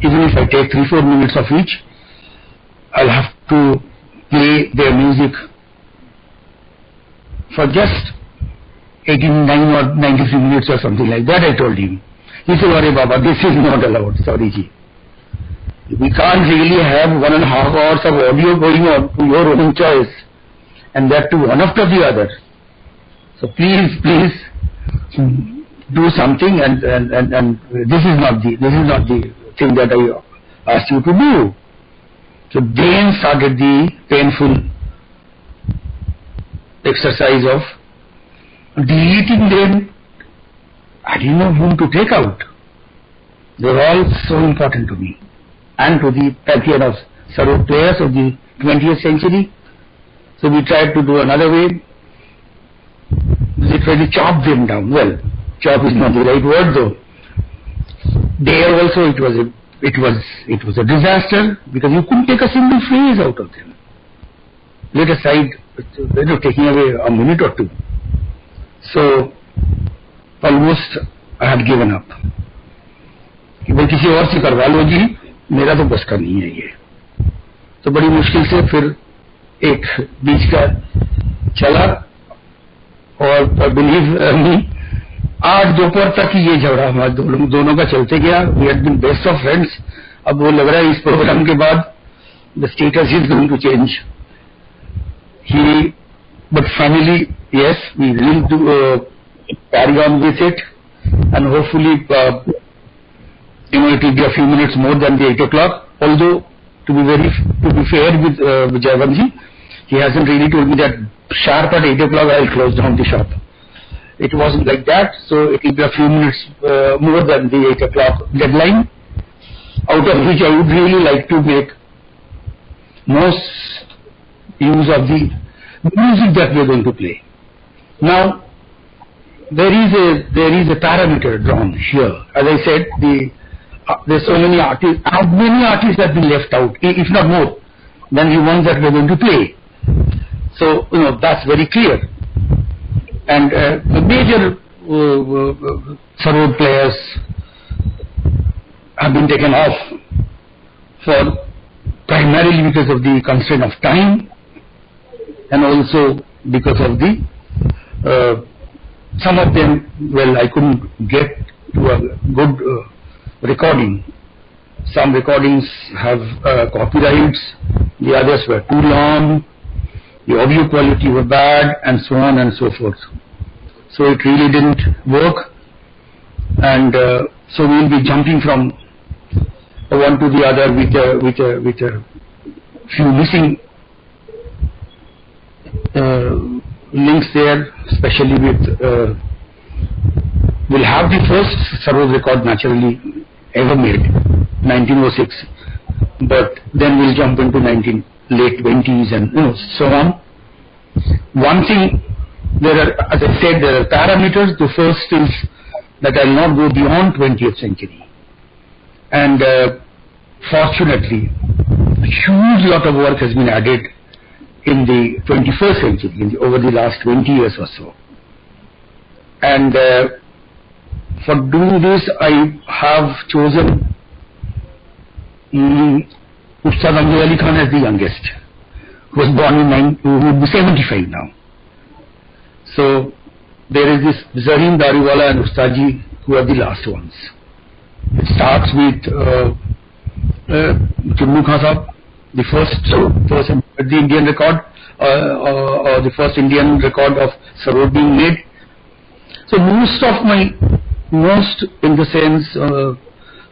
even if I take 3-4 minutes of each, I'll have to play their music for just 89 or 93 minutes or something like that. I told him. He said, "Arey Baba, this is not allowed. Sorry, ji. We can't really have 1.5 hours of audio going on to your own choice, and that to one after the other. So please do something, and this is not the thing that I asked you to do." So then started the painful exercise of deleting them. I didn't know whom to take out. They were all so important to me and to the pantheon of Sarod players of the 20th century. So we tried to do another way, literally chop them down. Well, chop is not the right word though. There also it was a disaster, because you couldn't take a single phrase out of them. Let aside, taking away a minute or two. So almost I had given up. कि भाई किसी और से करवा लो जी, मेरा तो बस का नहीं है ये. तो बड़ी मुश्किल से फिर एक बीच का चला, और बिलीव मी, आज दोपहर तक ये झगड़ा हमारे दोनों का चलते गया. We had been best of friends. अब वो लग रहा है इस प्रोग्राम के बाद the status is going to change. But finally, yes, we will carry on with it, and hopefully, it will be a few minutes more than the 8 o'clock. Although, to be fair with Jayavanji, he hasn't really told me that sharp at 8 o'clock I'll close down the shop. It wasn't like that, so it will be a few minutes more than the 8 o'clock deadline, out of which I would really like to make most use of the music that we are going to play. Now, there is a parameter drawn here. As I said, there's so many artists have been left out, if not more than the ones that we are going to play. So, that's very clear. And the major Sarod players have been taken off primarily because of the constraint of time, and also because of some of them, I couldn't get to a good recording. Some recordings have copyrights, the others were too long, the audio quality were bad, and so on and so forth. So it really didn't work, and so we'll be jumping from one to the other with a few missing links there, especially with we'll have the first Sarod record naturally ever made, 1906, but then we'll jump into late 20s and so on. One thing, as I said, there are parameters. The first is that I'll not go beyond 20th century, and fortunately a huge lot of work has been added in the 21st century, over the last 20 years or so. And for doing this, I have chosen Ustad Amjad Ali Khan as the youngest, who was born who would be 75 now. So there is this Zareen Dariwala and Ustadji, who are the last ones. It starts with Chunnu Khan Sahab, the first person, the Indian record, or the first Indian record of Sarod being made. So most in the sense,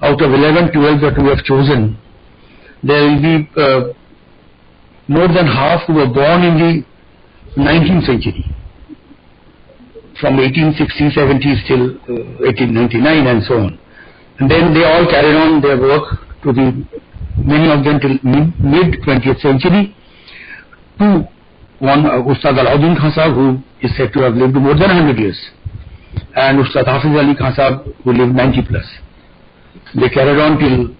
out of 11, 12 that we have chosen, there will be more than half who were born in the 19th century, from 1860s, 70s till 1899 and so on. And then they all carried on their work to many of them till mid 20th century, to one Ustad Alauddin Khan Sahab, who is said to have lived more than 100 years, and Ustad Hafiz Ali Khan Sahab, who lived 90 plus. They carried on till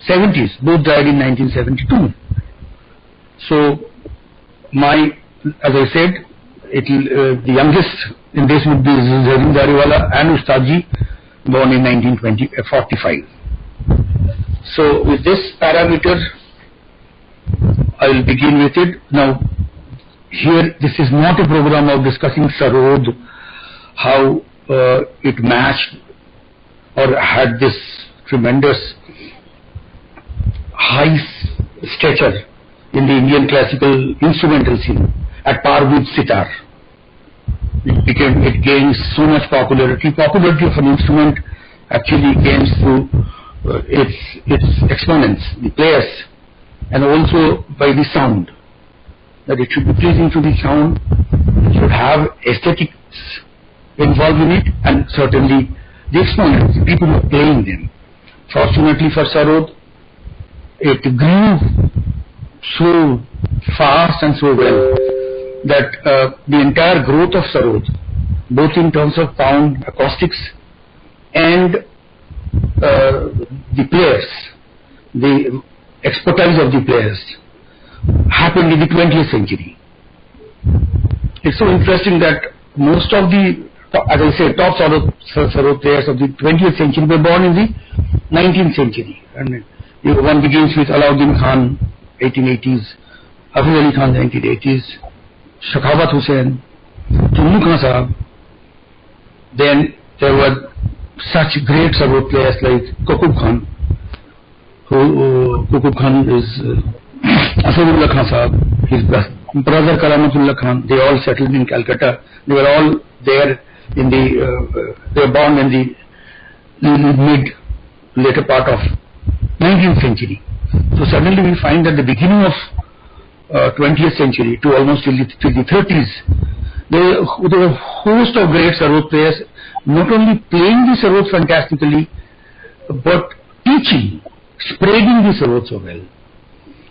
70s, both died in 1972. So as I said, the youngest in this would be Zareen Dariwala and Ustadji, born in 1945. So with this parameter, I will begin with it. Now, here this is not a program of discussing Sarod, how it matched or had this tremendous high stature in the Indian classical instrumental scene at par with sitar. It gains so much popularity. Popularity of an instrument actually gains through its exponents, the players, and also by the sound. That it should be pleasing to the sound, it should have aesthetics involved in it, and certainly the exponents, the people who are playing them. Fortunately for Sarod, it grew so fast and so well that the entire growth of Sarod, both in terms of sound, acoustics, and the players, the expertise of the players, happened in the 20th century. It's so interesting that most of the, as I say, top Sarod players of the 20th century were born in the 19th century. And one begins with Alauddin Khan, 1880s, Hafiz Ali Khan, 1980s, Shakawat Hussain, Tunnu Khan Sahab. Then there were such great Sarod players like Kukub Khan, Kukub Khan is Asadullah Khan Sahab, his brother Karamatullah Khan. They all settled in Calcutta. They were all there in the, they were born in the later part of 19th century. So suddenly we find that the beginning of 20th century to almost till the 30s, there were a host of great Sarod players, not only playing the Sarod fantastically, but teaching, spreading the Sarod so well.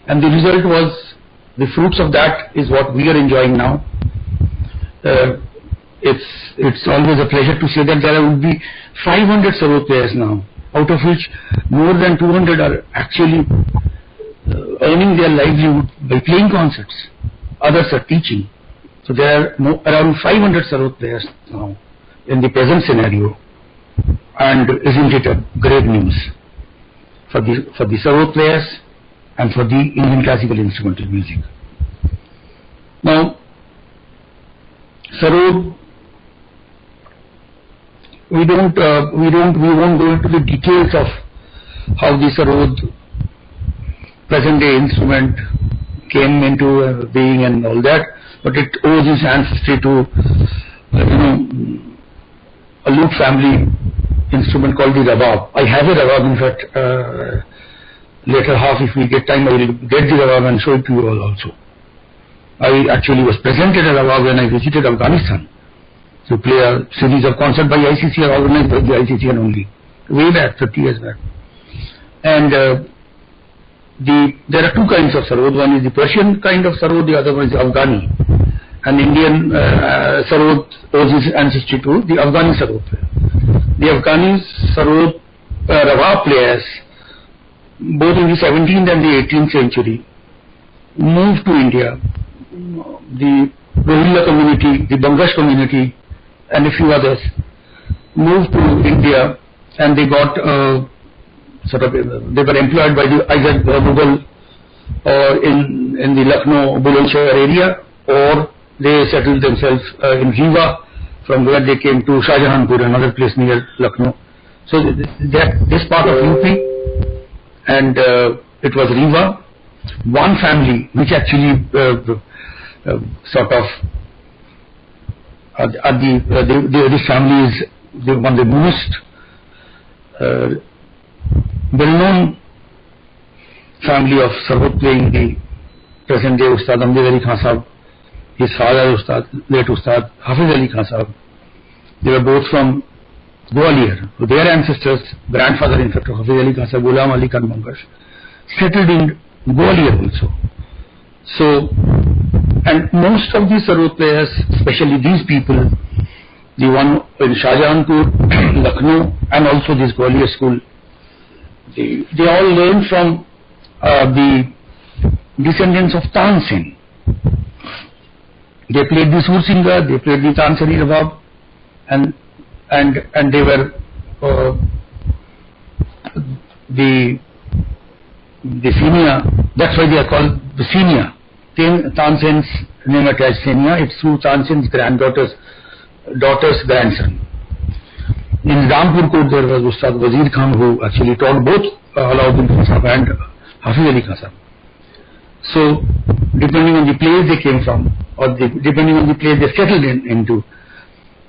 And the result was, the fruits of that is what we are enjoying now. It's always a pleasure to say that there will be 500 Sarod players now, out of which more than 200 are actually earning their livelihood by playing concerts. Others are teaching. So there are around 500 Sarod players now in the present scenario. And isn't it a great news for the Sarod players and for the Indian classical instrumental music? Now, Sarod, we won't go into the details of how the Sarod present day instrument came into being and all that, but it owes its ancestry to a lute family instrument called the Rabab. I have a Rabab, in fact. Later half, if we get time, I will get the Rabab and show it to you all also. I actually was present at a Rabab when I visited Afghanistan to play a series of concerts by ICCR, organized by the ICCR only, way back, 30 years back. And there are two kinds of Sarod. One is the Persian kind of Sarod, the other one is the Afghani. And Indian Sarod owes its ancestry to the Afghani Sarod player. The Afghani Sarod Rabab players, both in the 17th and the 18th century, moved to India. The Rohilla community, the Bangash community, and a few others moved to India, and they got they were employed by either Mughal or in the Lucknow Bulandshahr area, or they settled themselves in Rewa, from where they came to Shahjahanpur, another place near Lucknow. So this part of UP, and it was Rewa. One family which actually sort of this family is one of the most well-known family of Sarod playing, the present day Ustad Amjad Ali Khan Sahab, his father late Ustad Hafiz Ali Khan Sahab. They were both from Gwalior. So their ancestors, grandfather in fact of Hafiz Ali Khan Sahab, Ghulam Ali Khan Bangash, settled in Gwalior also. So, and most of the Sarod players, especially these people, the one in Shahjahanpur, Lucknow, and also this Gwalior school, they all learned from the descendants of Tansen. They played the Sursingar, they played the Tansari Rabab, and they were the senior, that's why they are called the senior. Tansen's name attached senior, it's through Tansen's daughter's grandson. In Rampur Court there was Ustad Wazir Khan, who actually taught both Alauddin Khan Sahab and Hafiz Ali Khan Sahab. So, depending on the place they came from, or depending on the place they settled into,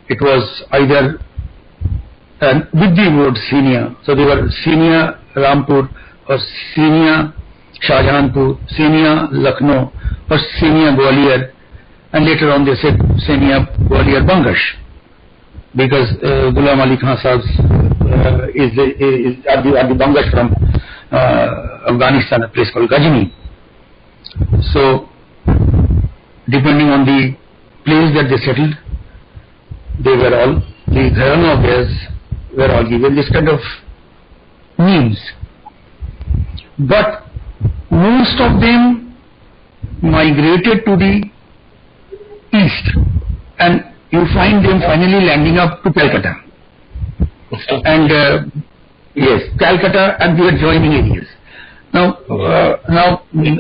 it was either with the word senior. So they were senior Rampur, or senior Shahjahanpur, senior Lucknow, or senior Gwalior, and later on they said senior Gwalior Bangash, because Ghulam Ali Khan Sahib is at the Bangash from Afghanistan, a place called Ghazni. So, depending on the place that they settled, they were all, the gharana of theirs were all given this kind of names. But most of them migrated to the east, and you find them finally landing up to Calcutta. And yes, Calcutta and the adjoining areas. Now,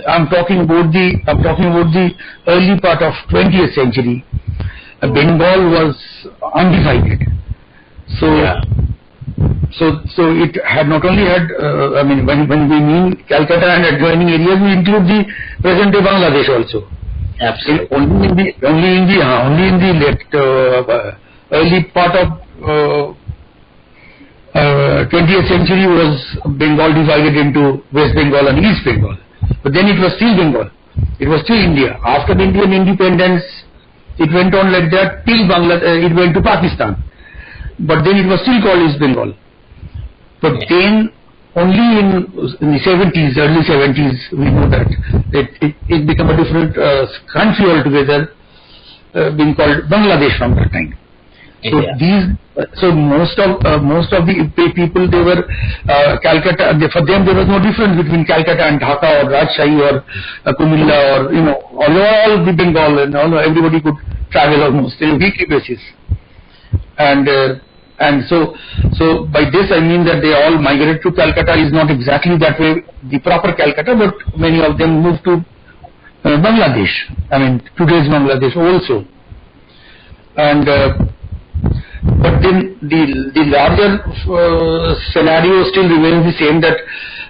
I'm talking about the early part of 20th century. Bengal was undivided. So it had not only had, when we mean Calcutta and adjoining areas, we include the present-day Bangladesh also. Absolutely. Only in the late, early part of 20th century was Bengal divided into West Bengal and East Bengal. But then it was still Bengal. It was still India. After the Indian independence, it went on like that till it went to Pakistan. But then it was still called East Bengal. But then only in the 70s, early 70s, we know that it became a different country altogether, being called Bangladesh from that time. So most of the people, they were Calcutta. For them, there was no difference between Calcutta and Dhaka or Rajshahi or Kumilla or all the Bengal, and everybody could travel almost on a weekly basis. And so by this I mean that they all migrated to Calcutta. Is not exactly that way the proper Calcutta, but many of them moved to Bangladesh. I mean today's Bangladesh also. And but then the larger scenario still remains the same, that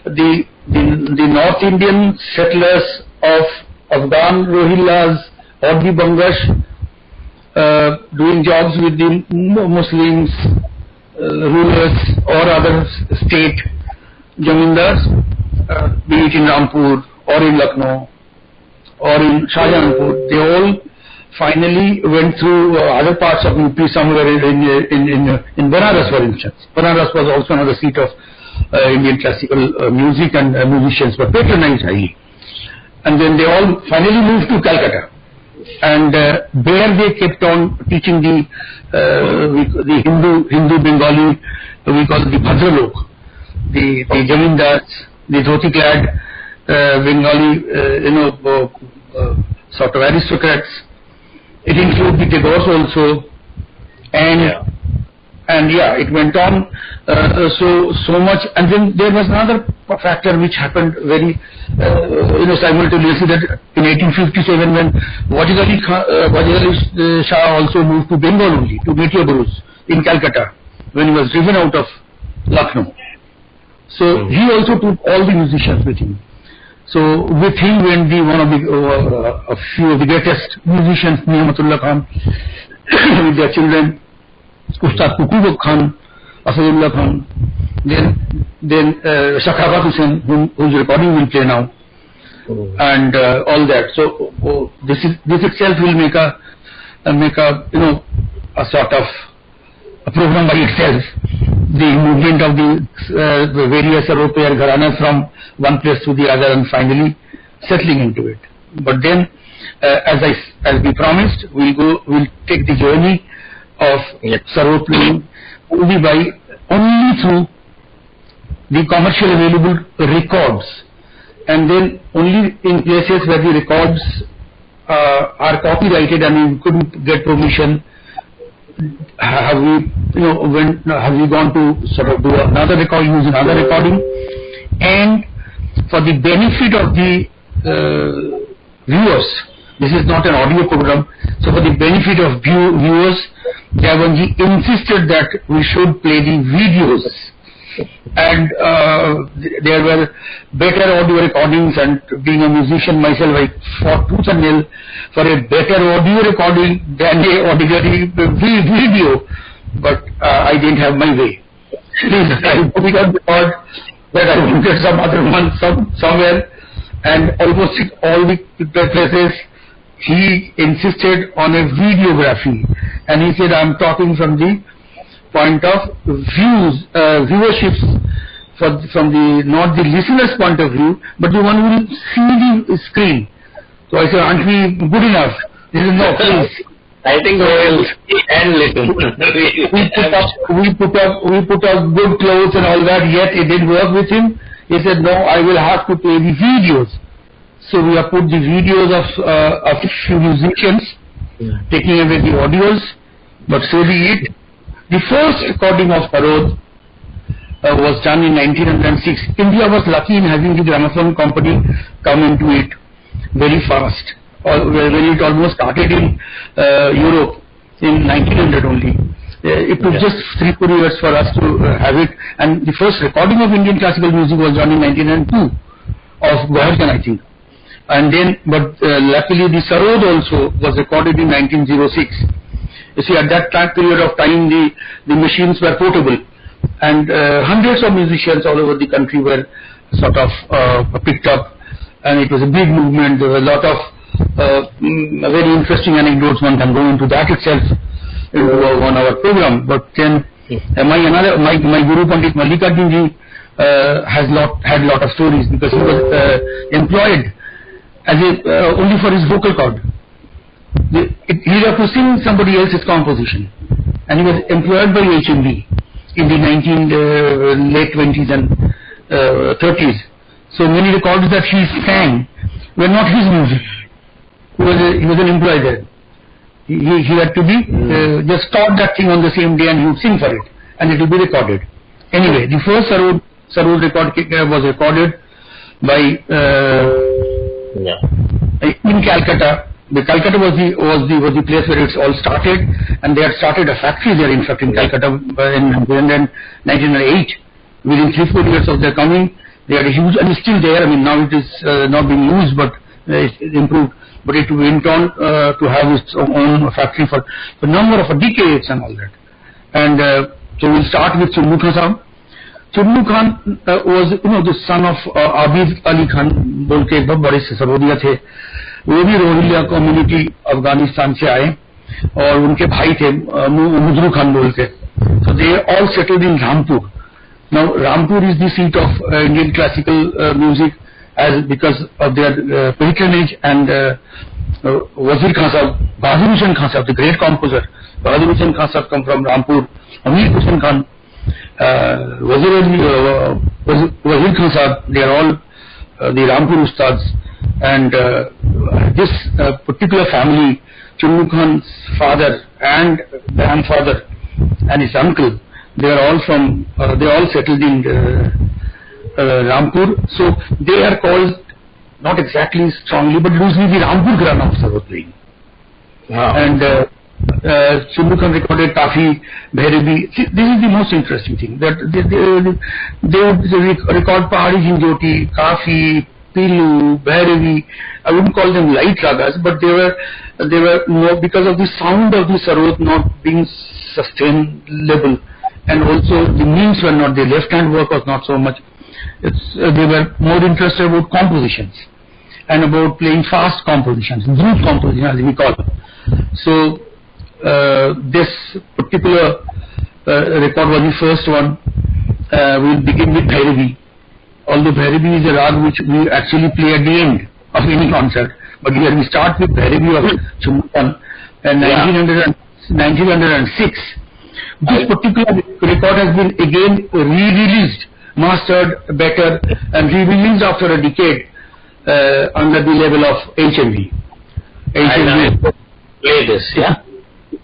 the North Indian settlers of Afghan Rohingyas or the Bangash doing jobs with the Muslims, rulers or other state jamindars, be it in Rampur or in Lucknow or in Shahjahanpur, they all finally went through other parts of UP, somewhere in Banaras, for instance. Banaras was also another seat of Indian classical music, and musicians were patronized highly. And then they all finally moved to Calcutta. And there they kept on teaching the Hindu Bengali, we call it the Bhadralok, the Jamindars, the dhoti-clad Bengali, sort of aristocrats. It included the Tagores also, and it went on so much. And then there was another factor which happened very simultaneously, that in 1857, when Wajid Ali Shah also moved to Bengal only, to Meteor Buruj in Calcutta, when he was driven out of Lucknow. So he also took all the musicians with him. So with him went a few of the greatest musicians, Ni'matullah Khan, with their children, Ustad Kutub Khan, Asadullah Khan, then Shakhabat Hussain, whose recording will play now, and all that. So this itself will make a sort of a program by itself. The movement of the various European gharanas from one place to the other, and finally settling into it. But then, as we promised, we'll take the journey of sarod playing only through the commercially available records, and then only in places where the records are copyrighted and we couldn't get permission have we, have we gone to sort of do another recording, use another recording, and for the benefit of the viewers, this is not an audio program, so for the benefit of viewers, Javanji insisted that we should play the videos, and there were better audio recordings, and being a musician myself, I fought tooth and nail for a better audio recording than a ordinary video, but I didn't have my way. I got the thought that I wanted some other one somewhere, and almost all the places he insisted on a videography, and he said, I'm talking from the point of viewerships, from the not the listener's point of view, but the one who will see the screen. So I said, aren't we good enough? This is no please. I think we will see and listen. we put up good clothes and all that, yet it didn't work with him. He said, no, I will have to play the videos. So we have put the videos of few musicians, taking away the audios, but so be it. The first recording of Sarod was done in 1906. India was lucky in having the gramophone company come into it very fast. When it almost started in Europe in 1900 only. It took just 3-4 years for us to have it, and the first recording of Indian classical music was done in 1902 of Goharjan, I think. And then, but luckily the Sarod also was recorded in 1906. You see, at that period of time, the machines were portable, and hundreds of musicians all over the country were sort of picked up, and it was a big movement. There were a lot of very interesting anecdotes. One can go into that itself into a 1-hour program. But then my Guru Pandit Mallikarjun ji had a lot of stories, because he was employed as only for his vocal cord. He had to sing somebody else's composition, and he was employed by HMV in the late 20s and 30s. So many records that he sang were not his music. He was an employee there. He had to be just start that thing on the same day, and he would sing for it, and it will be recorded. Anyway, the first Sarod record was recorded by in Calcutta. The Calcutta was the place where it all started, and they had started a factory there, in fact, in Calcutta in 1908. Within 3-4 years of their coming, they had a huge, and it's still there. I mean, now it is not being used, but it's improved. But it went on to have its own factory for a number of decades and all that. And so we'll start with Chunnu Khan Sahab. Chunnu Khan was, the son of Abid Ali Khan, बोल के बहुत बड़े सरोदिया थे. वो भी Rohingya community Afghanistan से आए, और उनके भाई थे मुजरू खान बोल के. So they all settled in Rampur. Now Rampur is the seat of Indian classical music, because of their patronage, and Wazir Khan Sahab, Bahadur Hussain Khan Sahab, the great composer, Bahadur Hussain Khan Sahab come from Rampur, Amir Hussain Khan, Wazir Khan Sahab, they are all the Rampur Ustads, and this particular family, Chunnu Khan's father and grandfather and his uncle, they are all settled in Rampur, so they are called, not exactly strongly, but loosely, the Rampur Grana of Sarod playing. Wow. And Chunnu Khan recorded Kafi, Bhairavi. This is the most interesting thing, that they would record Pahari Hinjoti, Kafi, Pilu, Bhairavi. I wouldn't call them light ragas, but they were more, because of the sound of the Sarod not being sustainable, and also the means were not, the left hand work was not so much. They were more interested about compositions and about playing fast compositions, group compositions as we call it. So this particular record was the first one. We'll begin with Bhairavi. Although Bhairavi is a rag which we actually play at the end of any concert, but here we start with Bhairavi of Chunnu Khan, and 1906. This particular record has been again re-released, mastered better, and re-released after a decade under the level of HMV. Play this, yeah?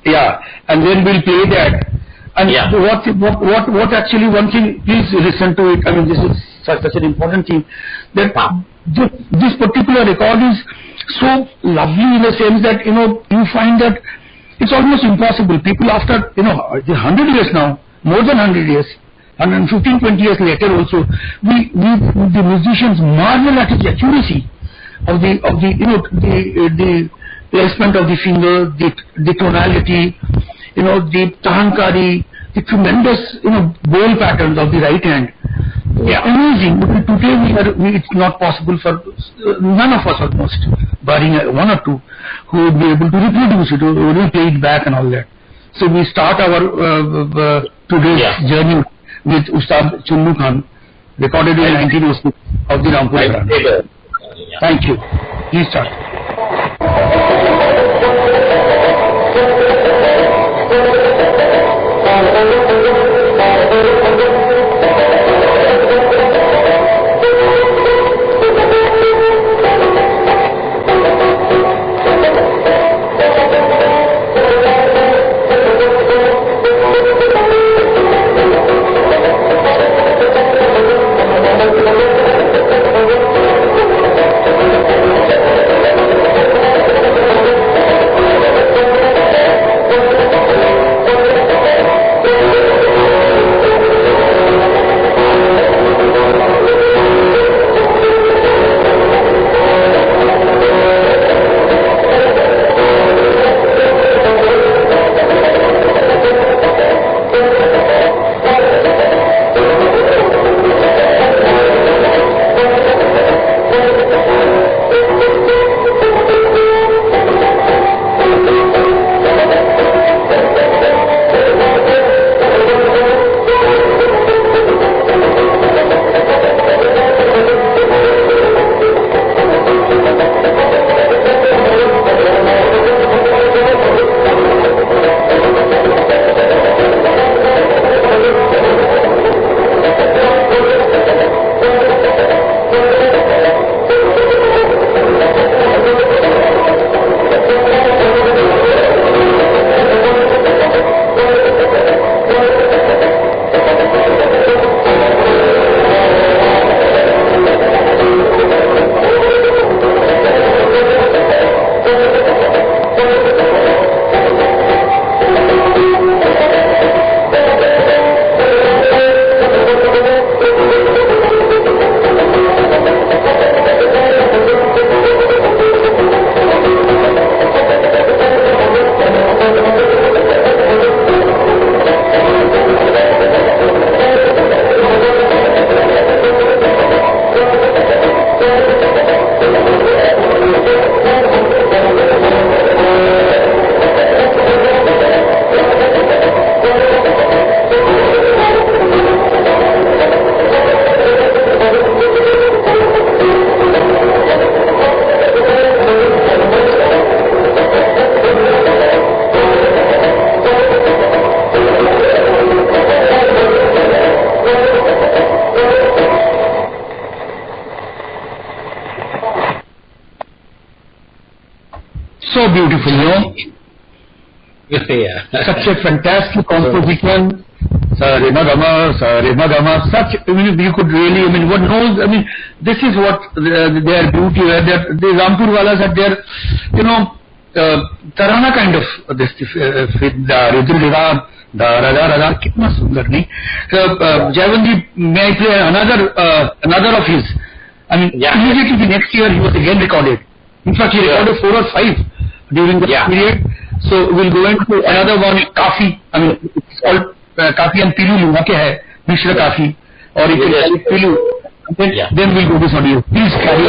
Yeah, and then we'll play that. And Yeah. what actually one thing, please listen to it. I mean, this is such an important thing that this particular record is so lovely in the sense that you find that it's almost impossible. People after 100 years now, more than 100 years, 115, 20 years later also, the musicians marvel at its accuracy of the placement of the finger, the tonality, the tahankari, the tremendous bowl patterns of the right hand. Yeah. Amazing. Today it's not possible for none of us almost, barring one or two, who would be able to reproduce it, who would play it back and all that. So we start our today's journey with Ustad Chunnu Khan, recorded in 1906 of the Rampur Gharana. Thank you. Please start. So beautiful, Yeah. Such a fantastic composition. Sa-re-ma-ga-ma, such, you could really, one knows, this is what their beauty, the Rampur Walas are their, Tarana kind of, this, da-ra-da-ra-da, kitna sundar, nahi? Jaivanji, may I play another of his? Immediately the next year he was again recorded. In fact, he recorded 4 or 5 during the period. So we'll go into another one, Kafi. It's called Kafi and Pilu, okay hai, Mishra Kafi, or you can call it Pilu. Then we'll go this audio. Please carry.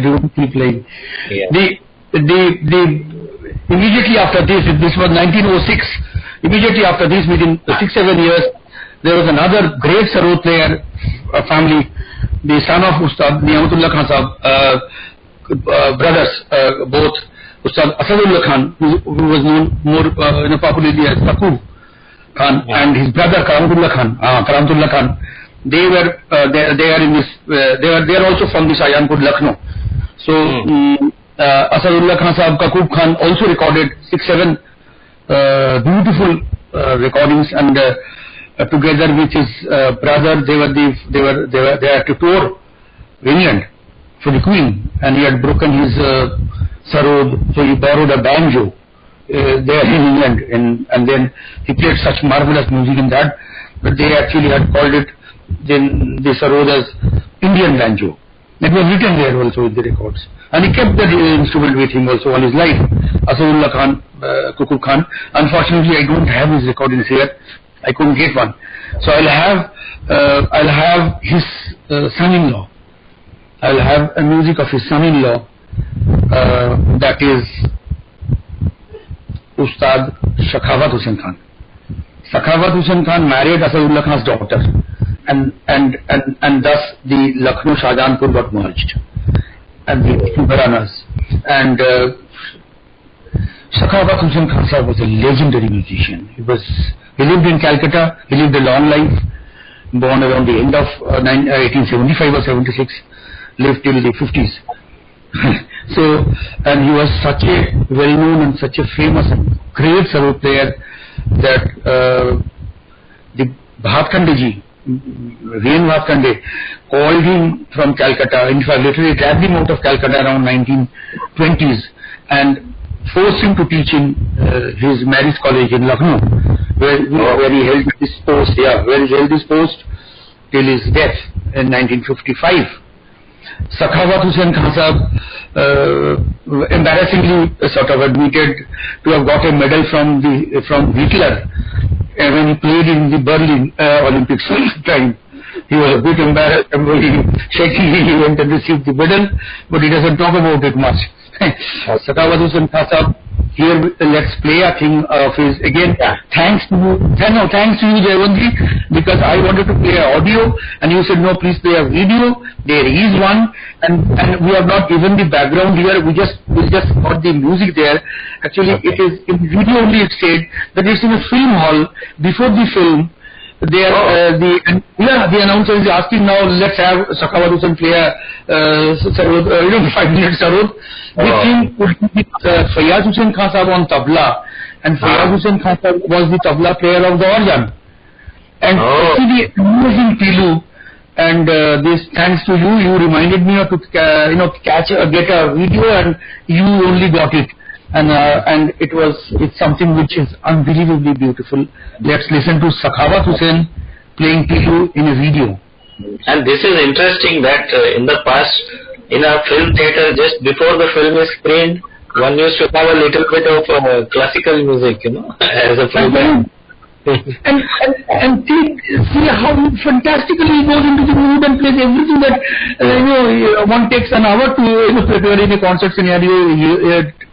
beautifully playing. Yeah. The immediately after this was 1906. Immediately after this, within 6-7 years, there was another great sarod player family, the son of Ustad Niyamatullah Khan Sahab, brothers, both Ustad Asadullah Khan, who was known more popularly as Taqub Khan, and his brother Karamtullah Khan. They are in this. They are also from this Ayanpur, Lucknow. So Asadullah Khan Sahab, Taqub Khan also recorded 6-7 beautiful recordings, and together with his brother, they had to tour England for the Queen, and he had broken his sarod, so he borrowed a banjo there in England, and then he played such marvelous music in that they actually had called it the sarod as Indian banjo. It was written there also in the records, and he kept the instrument with him also all his life. Asadullah Khan, Taqub Khan. Unfortunately, I don't have his recordings here. I couldn't get one, so I'll have his son-in-law. I'll have a music of his son-in-law, that is Ustad Sakhawat Hussain Khan. Sakhawat Hussain Khan married Asadullah Khan's daughter, and thus the Lucknow Shahjahanpur got merged, and the two Gharanas. And Sakhawat Hussain Khan Sahab was a legendary musician. He lived in Calcutta. He lived a long life, born around the end of 1875 or 76, lived till the 50s. So, and he was such a well-known and such a famous and great sarod player that the Bhatkande ji, Vien Bhatkande, called him from Calcutta. In fact, literally dragged him out of Calcutta around 1920s and forced him to teach in his marriage college in Lucknow, where he held his post. Yeah, where he held his post till his death in 1955. Sakhawat Hussain Khan Sahab embarrassingly sort of admitted to have got a medal from Hitler when he played in the Berlin Olympics time. He was a bit embarrassed and very shakily he went and received the medal, but he doesn't talk about it much. Sakhawat Hussain Khan Sahab, here let's play a thing of his again. Thanks to you, Jayavantji, because I wanted to play audio and you said no, please play a video. There is one, and we have not given the background here. We just got the music there. Actually, it is in video only. It said that it's in a film hall. Before the film, there the announcer is asking now. Let's have Sakhawat Hussain play a sarod, 5-minute sarod. With him would be Fayaz Hussain Khan Sahab on tabla, and Fayaz Hussain Khan Sahab was the tabla player of the organ. And see the amazing Tilu. And this, thanks to you, you reminded me to get a video, and you only got it. And it's something which is unbelievably beautiful. Let's listen to Sakhawat Hussain playing Tilu in a video. And this is interesting that in the past, in a film theater, just before the film is screened, one used to have a little bit of classical music, as a program. and see how fantastically he goes into the mood and plays everything that one takes an hour to prepare in a concert scenario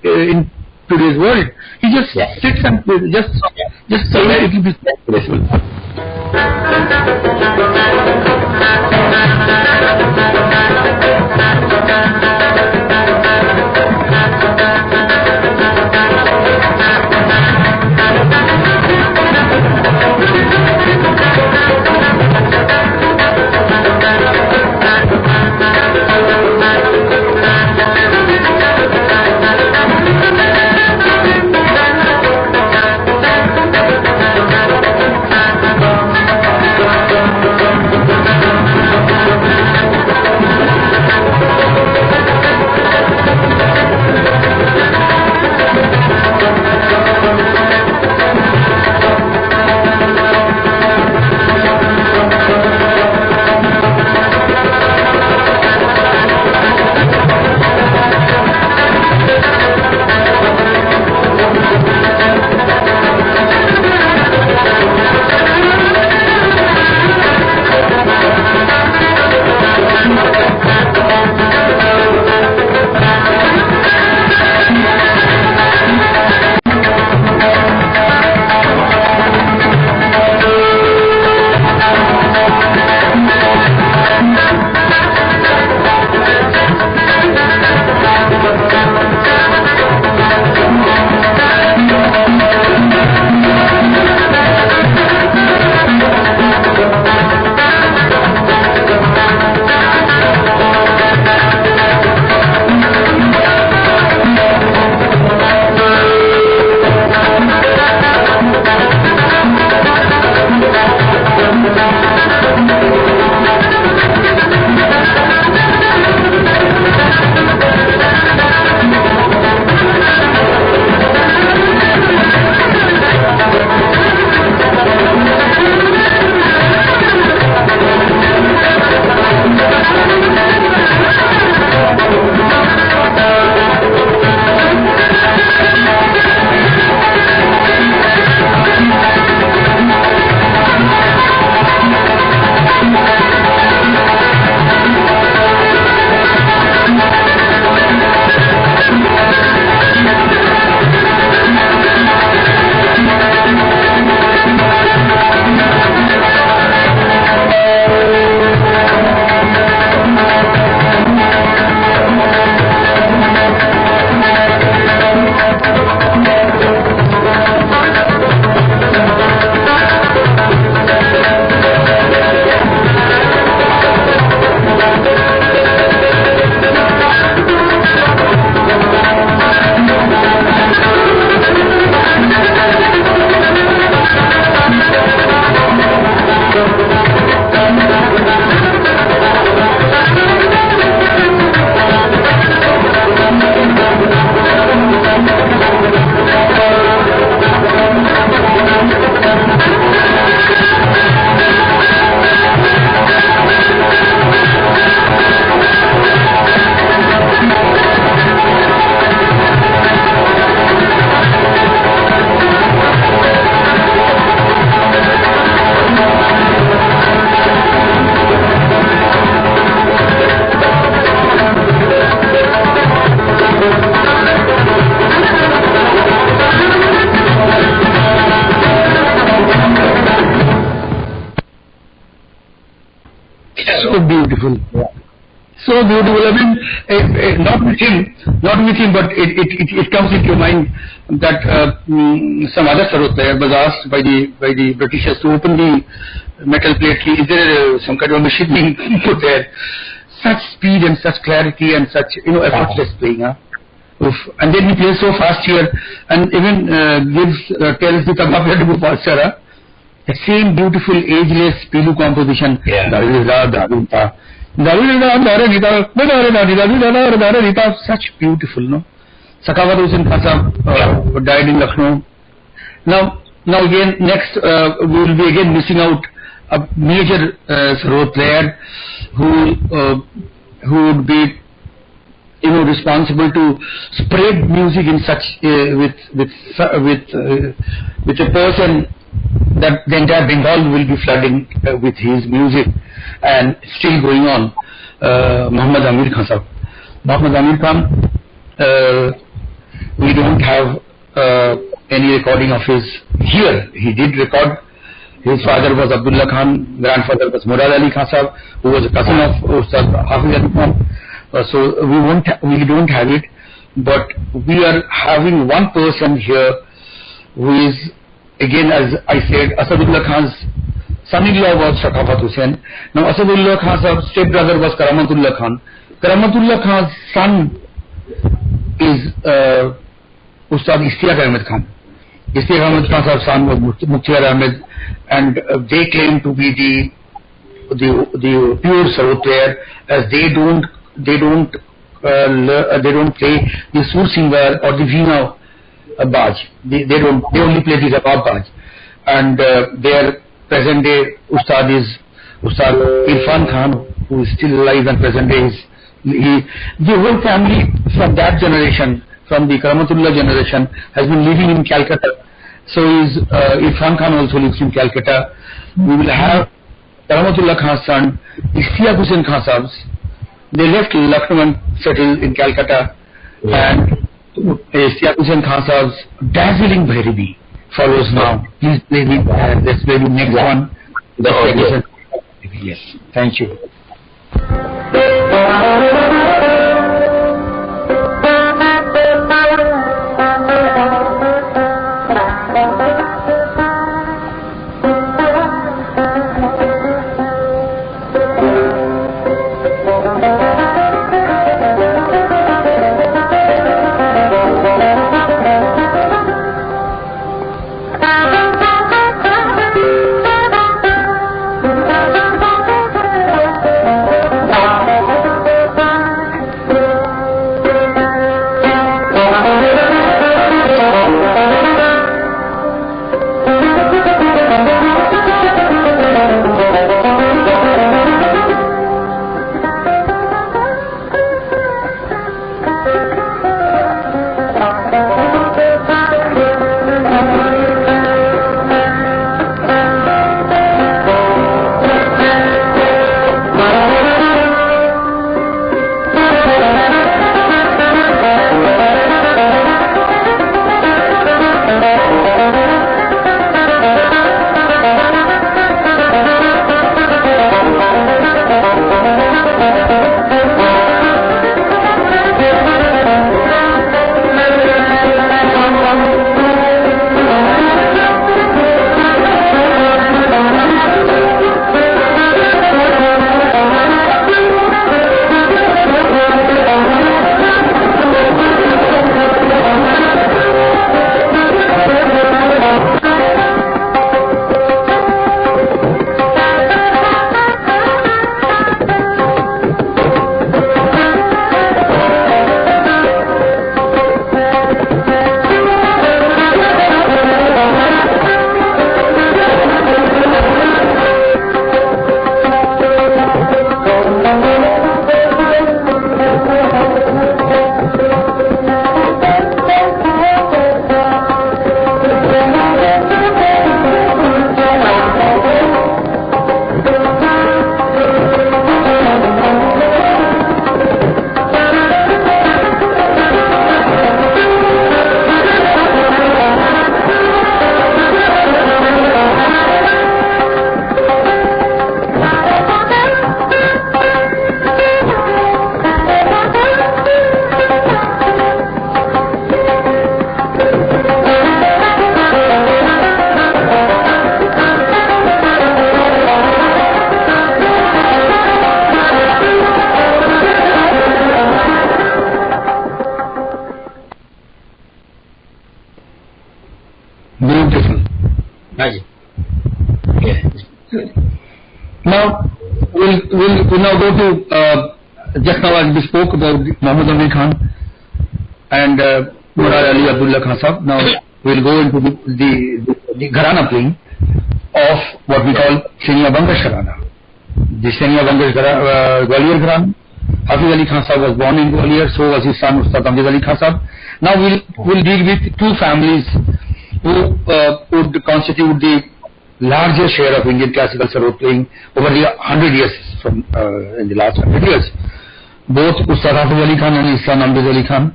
in today's world. He just sits and plays, just so that it will be successful. beautiful. Yeah. So beautiful. I mean, not with him, but it comes into your mind that some other sarod player was asked by the Britishers to open the metal plate. Is there some kind of a machine being put there? Such speed and such clarity and such effortless playing. Oof. And then he plays so fast here, and even tells the Tabla to go faster. The same beautiful ageless Pilu composition. Yeah. Such beautiful, no? Sakawat Hussain Khan Sahab died in Lucknow. Now again, next we will be again missing out a major sarod player who would be responsible to spread music in such with a person that the entire Bengal will be flooding with his music, and still going on. Muhammad Amir Khan Sahab. Muhammad Amir Khan, we don't have any recording of his here. He did record. His father was Abdullah Khan, grandfather was Murad Ali Khan Sahab, who was a cousin of Ustad Hafiz Ali Khan. So we don't have it, but we are having one person here who is, again, as I said, Asadullah Khan's son-in-law was Sakawat Hussain. Now Asadullah Khan's stepbrother was Karamatullah Khan. Karamatullah Khan's son is Ustad Ishtiaq Ahmed Khan. Ishtiaq Ahmed Khan's son was Mukhtar Ahmed, and they claim to be the pure sarod player, as they don't play the sur singer or the veena baj. They only play the rabab baj. And their present day Ustad is Ustad Irfan Khan, who is still alive and present day. The whole family from that generation, from the Karamatullah generation, has been living in Calcutta. So is Irfan Khan also lives in Calcutta. We will have Karamatullah Khan's son, Ishtiaq Hussain Khan Sahab. They left Lucknow and settled in Calcutta, and Ishtiaq Hussain Khan Sahab's dazzling Bhairavi follows now. Please play the let's play the next one. The audio. Yes, thank you. Haji. Yeah. Now we'll now go to just now as we spoke about Muhammad Amir Khan and Murad Ali Abdullah Khan Sahab. Now we'll go into the Gharana playing of what we call Senior Bangash Gharana. The Senior Bangash Gwalior Gharana. Hafiz Ali Khan Sahab was born in Gwalior, so was his son Ustad Amjad Ali Khan Sahab. Now we'll deal with two families who would constitute the largest share of Indian classical sarod playing over the 100 years from in the last 100 years. Both Ustad Hafiz Ali Khan and his son Amjad Ali Khan,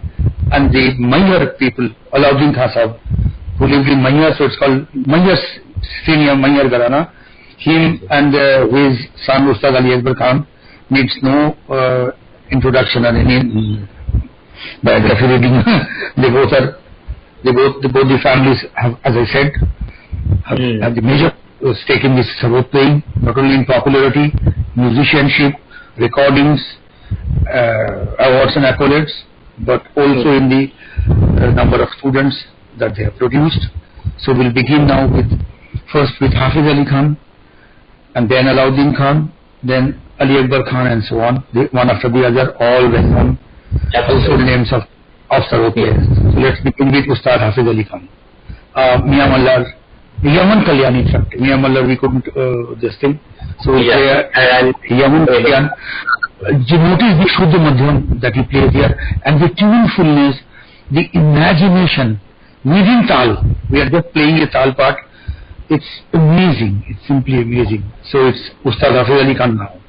and the Mayyar people, Alauddin Khan Sahab, who lived in Mayyar, so it's called Mayyar Senior Mayyar Gharana. Him and his son Ustad Ali Akbar Khan needs no introduction or any biography reading. Both the families have, as I said, have the major stake in this sarod playing, not only in popularity, musicianship, recordings, awards and accolades, but also in the number of students that they have produced. So we'll begin now first with Hafiz Ali Khan, and then Alauddin Khan, then Ali Akbar Khan, and so on, one after the other, all well known household names of sarod players. So let's begin with Ustad Hafiz Ali Khan. Mian Mallar, Yaman Kalyan, in fact. Mian Mallar we couldn't this thing. So we'll play Yaman Kalyan. You notice the Shuddha Madhyam that he plays here, and the tunefulness, the imagination within Tal. We are just playing a Tal part. It's amazing. It's simply amazing. So it's Ustad Hafiz Ali Khan now.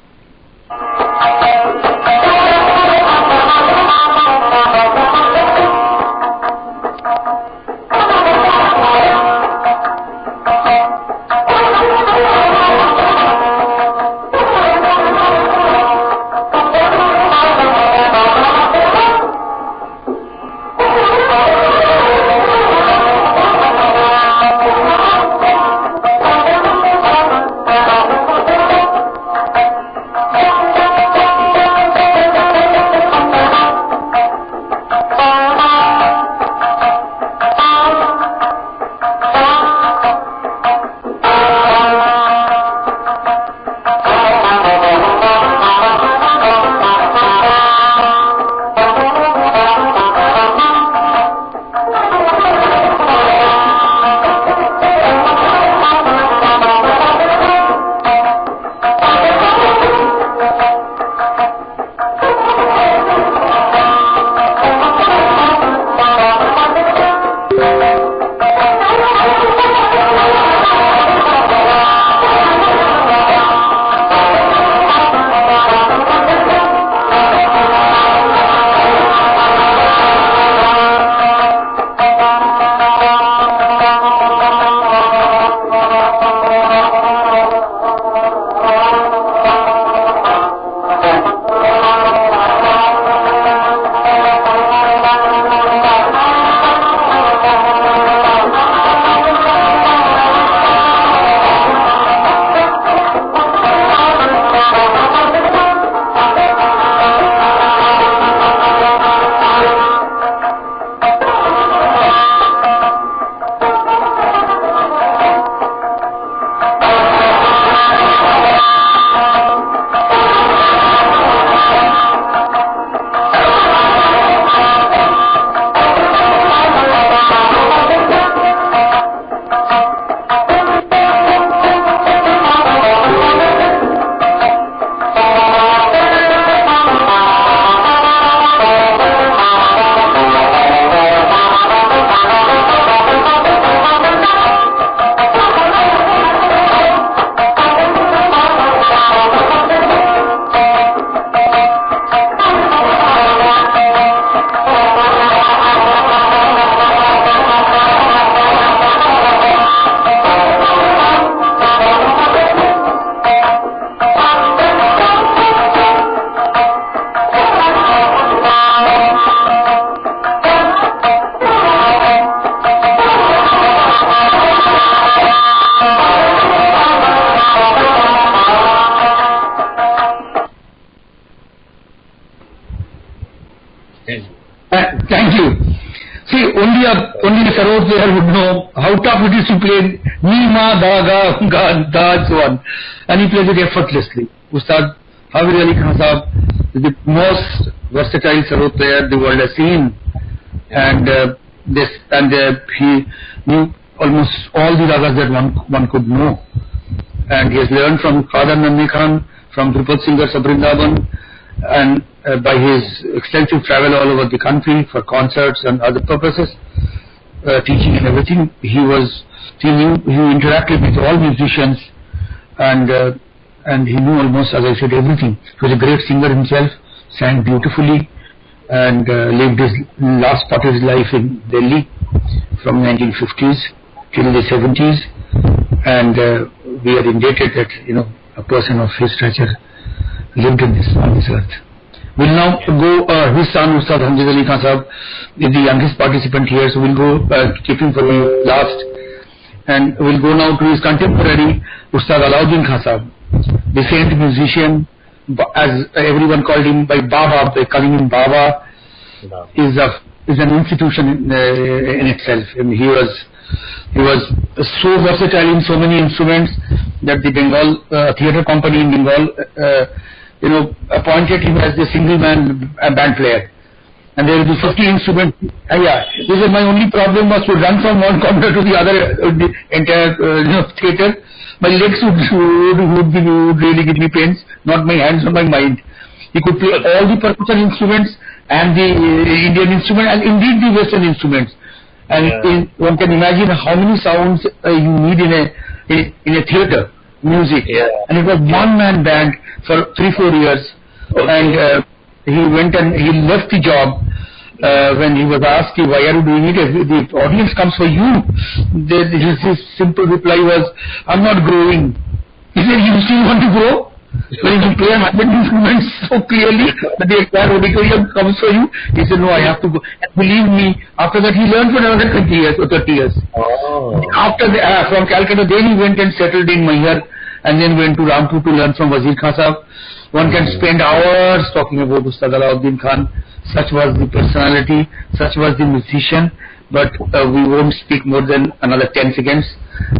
player would know how tough it is to play Ni, Ma, Da, Ga, Ga, Da, so on. And he plays it effortlessly. Ustad Havir Ali Khan Sahab is the most versatile sarod player the world has seen. And he knew almost all the ragas that one could know. And he has learned from Father Nanne Khan, from Drupad Singer Sabrindaban, and by his extensive travel all over the country for concerts and other purposes, teaching and everything. He interacted with all musicians, and he knew almost, as I said, everything. He was a great singer himself, sang beautifully, and lived his last part of his life in Delhi from 1950s till the 70s, and we are indebted that a person of his stature lived on this earth. We'll now go, his son Ustad Hamid Ali Khan Sahab is the youngest participant here, so we'll go keep him for the last, and we'll go now to his contemporary Ustad Alauddin Khan Sahab, the saint musician, as everyone called him by Baba, by calling him Baba, is an institution in itself. And he was so versatile in so many instruments that the Bengal theatre company in Bengal appointed him as the single man band player. And there will be 50 instruments. This is my only problem, was to run from one corner to the other, the entire theatre. My legs would really give me pains, not my hands or my mind. He could play all the percussion instruments and the Indian instrument, and indeed the Western instruments. And one can imagine how many sounds you need in a theatre, music. And it was one-man band for 3-4 years. And he went and he left the job when he was asked, why are you doing it? The audience comes for you. His simple reply was, I'm not growing. He said, you still want to grow? When you play 100 instruments so clearly that the entire auditorium comes for you, he said, no, I have to go. And believe me, after that he learned for another 20 years or 30 years. After from Calcutta, then he went and settled in Maihar, and then went to Rampur to learn from Wazir Khan Sahab. One can spend hours talking about Ustad Alauddin Khan. Such was the personality, such was the musician, but we won't speak more than another 10 seconds.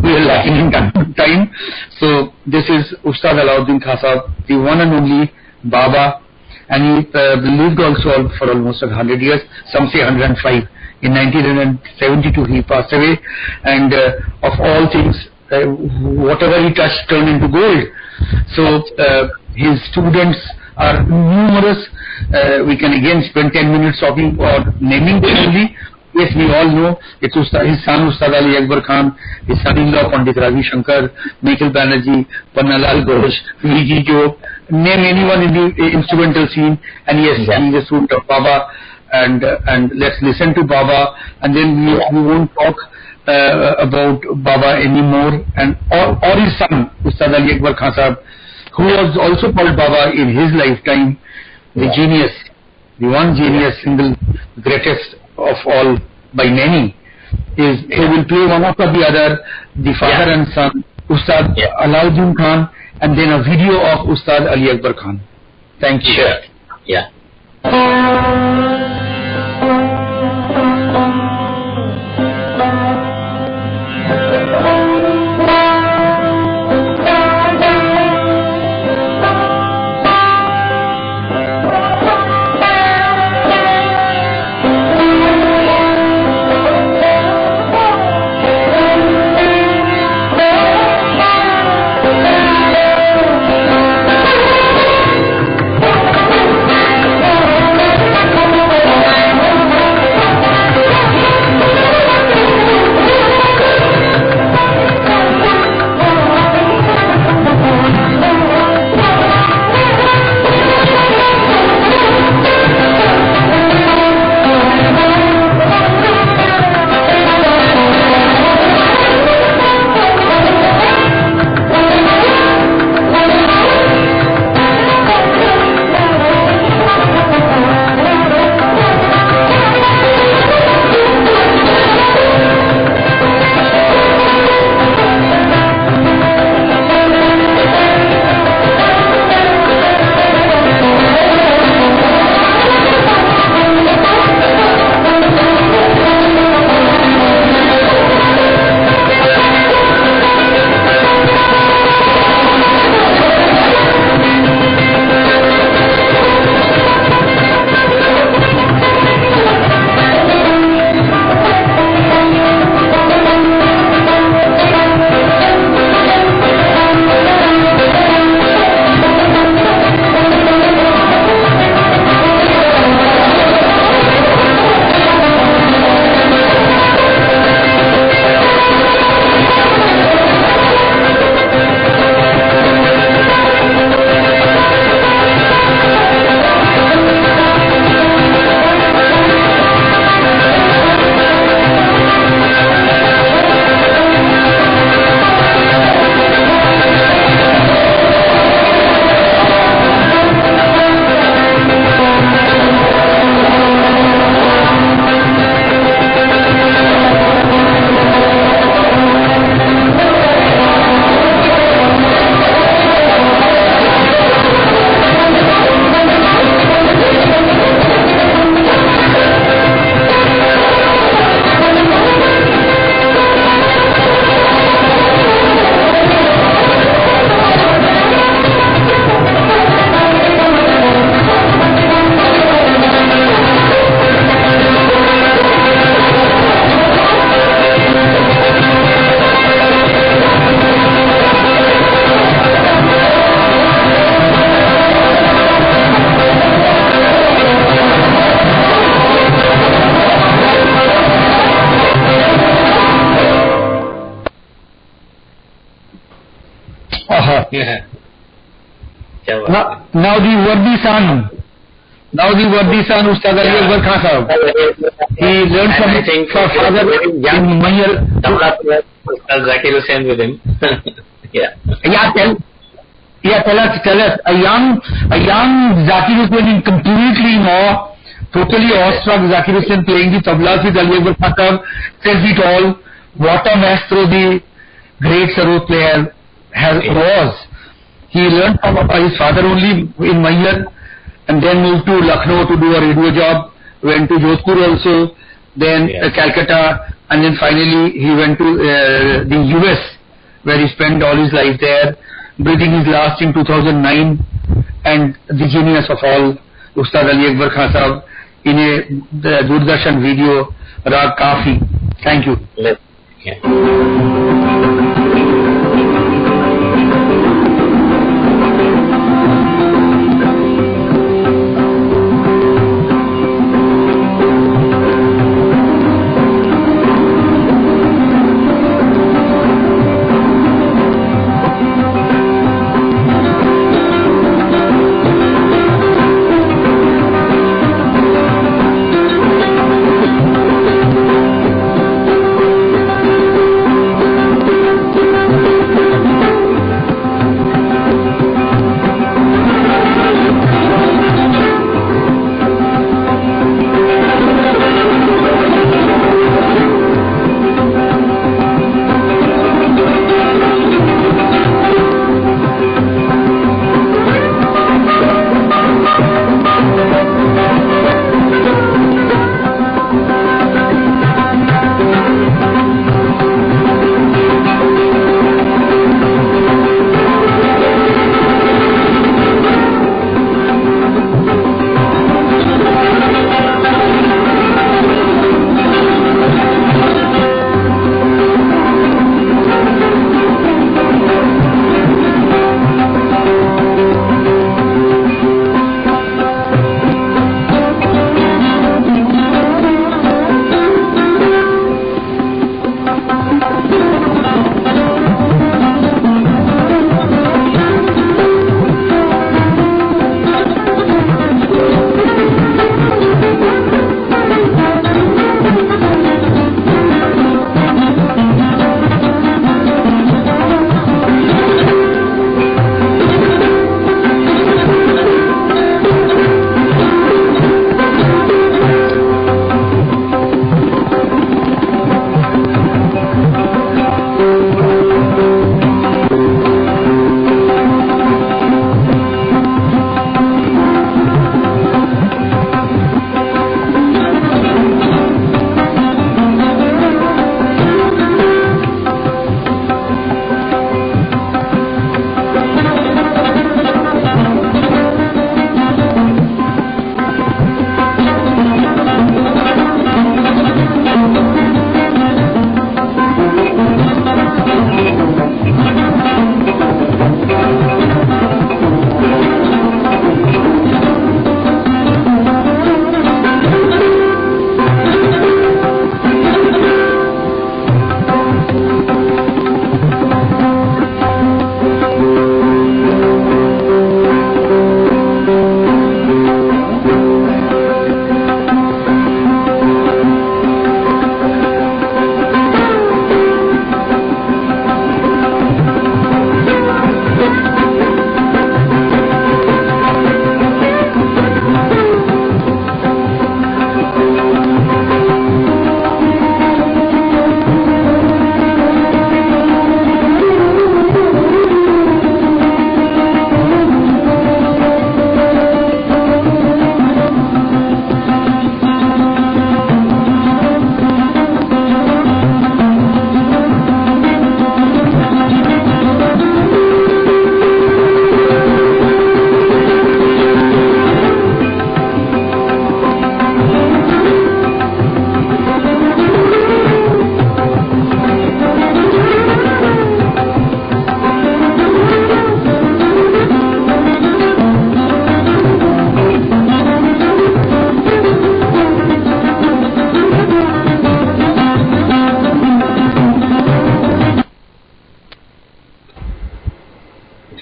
We are lacking in time. So this is Ustad Alauddin Khan Sahab, the one and only Baba, and he lived also for almost 100 years, some say 105. In 1972 he passed away, and of all things, whatever he touched turned into gold. So his students are numerous. We can again spend 10 minutes talking or naming them only. Yes, we all know it's his son Ustad Ali Akbar Khan, his son-in-law Pandit Ravi Shankar, Nikhil Banerjee, Pannalal Ghosh, V.G. Job, name anyone in the instrumental scene, and yes, he is a student of Baba, and let's listen to Baba, and then we won't talk about Baba anymore, and or his son Ustad Ali Akbar Khan Sahab, who was also called Baba in his lifetime, the genius, the one genius, single greatest of all by many, is he will play one after the other, the father and son, Ustad Alauddin Khan, and then a video of Ustad Ali Akbar Khan. Thank you. Sure. Yeah. Yeah. Now the worthy son. Ustad Ali Akbar Khan Sahab. He learned from his father in Mayar. Ustad Zakir Hussain with him. Yeah. Tell us. A young Zakir Hussain, completely in awe, totally awestruck. Zakir Hussain playing the tablas with Ali Akbar Khan Sahab says it all. What a maestro the great sarod player was. He learned from his father only in Mayar, and then moved to Lucknow to do a radio job, went to Jodhpur also, then Calcutta, and then finally he went to the US, where he spent all his life there, breathing his last in 2009, and the genius of all, Ustad Ali Akbar Khan Sahab, in the Doordarshan video, Raag Kafi. Thank you.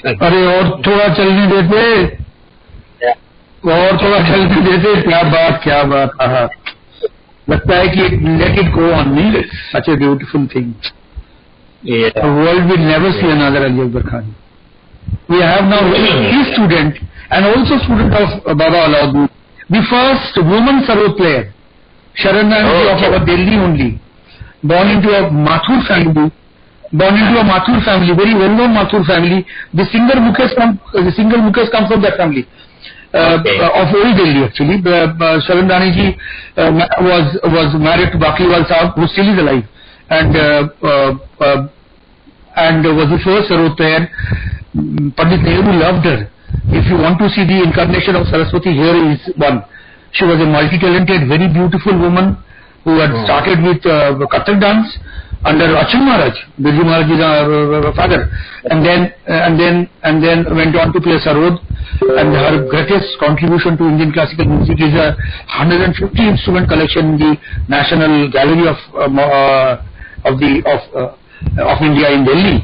अरे और थोड़ा चलने देते, और थोड़ा चलने देते, क्या बात, हाँ, लगता है कि let it go on, नहीं, such a beautiful thing. The world will never see another Ali Akbar Khan. We have now his student and also student of Baba Alauddin, the first woman sarod player, Sharan Rani of our Delhi only, born into a Mathur family, very well-known Mathur family. The singer Mukesh comes from that family. Of old Delhi actually. Sharan Rani ji was married to Bakliwal Sahab, who still is alive, and was the first sarod player. Pandit Nehru loved her. If you want to see the incarnation of Saraswati, here is one. She was a multi-talented, very beautiful woman who had started with Kathak dance under Achan Maharaj, Birju Maharaj's father, and then went on to play sarod. And her greatest contribution to Indian classical music is a 150 instrument collection in the National Gallery of India in Delhi.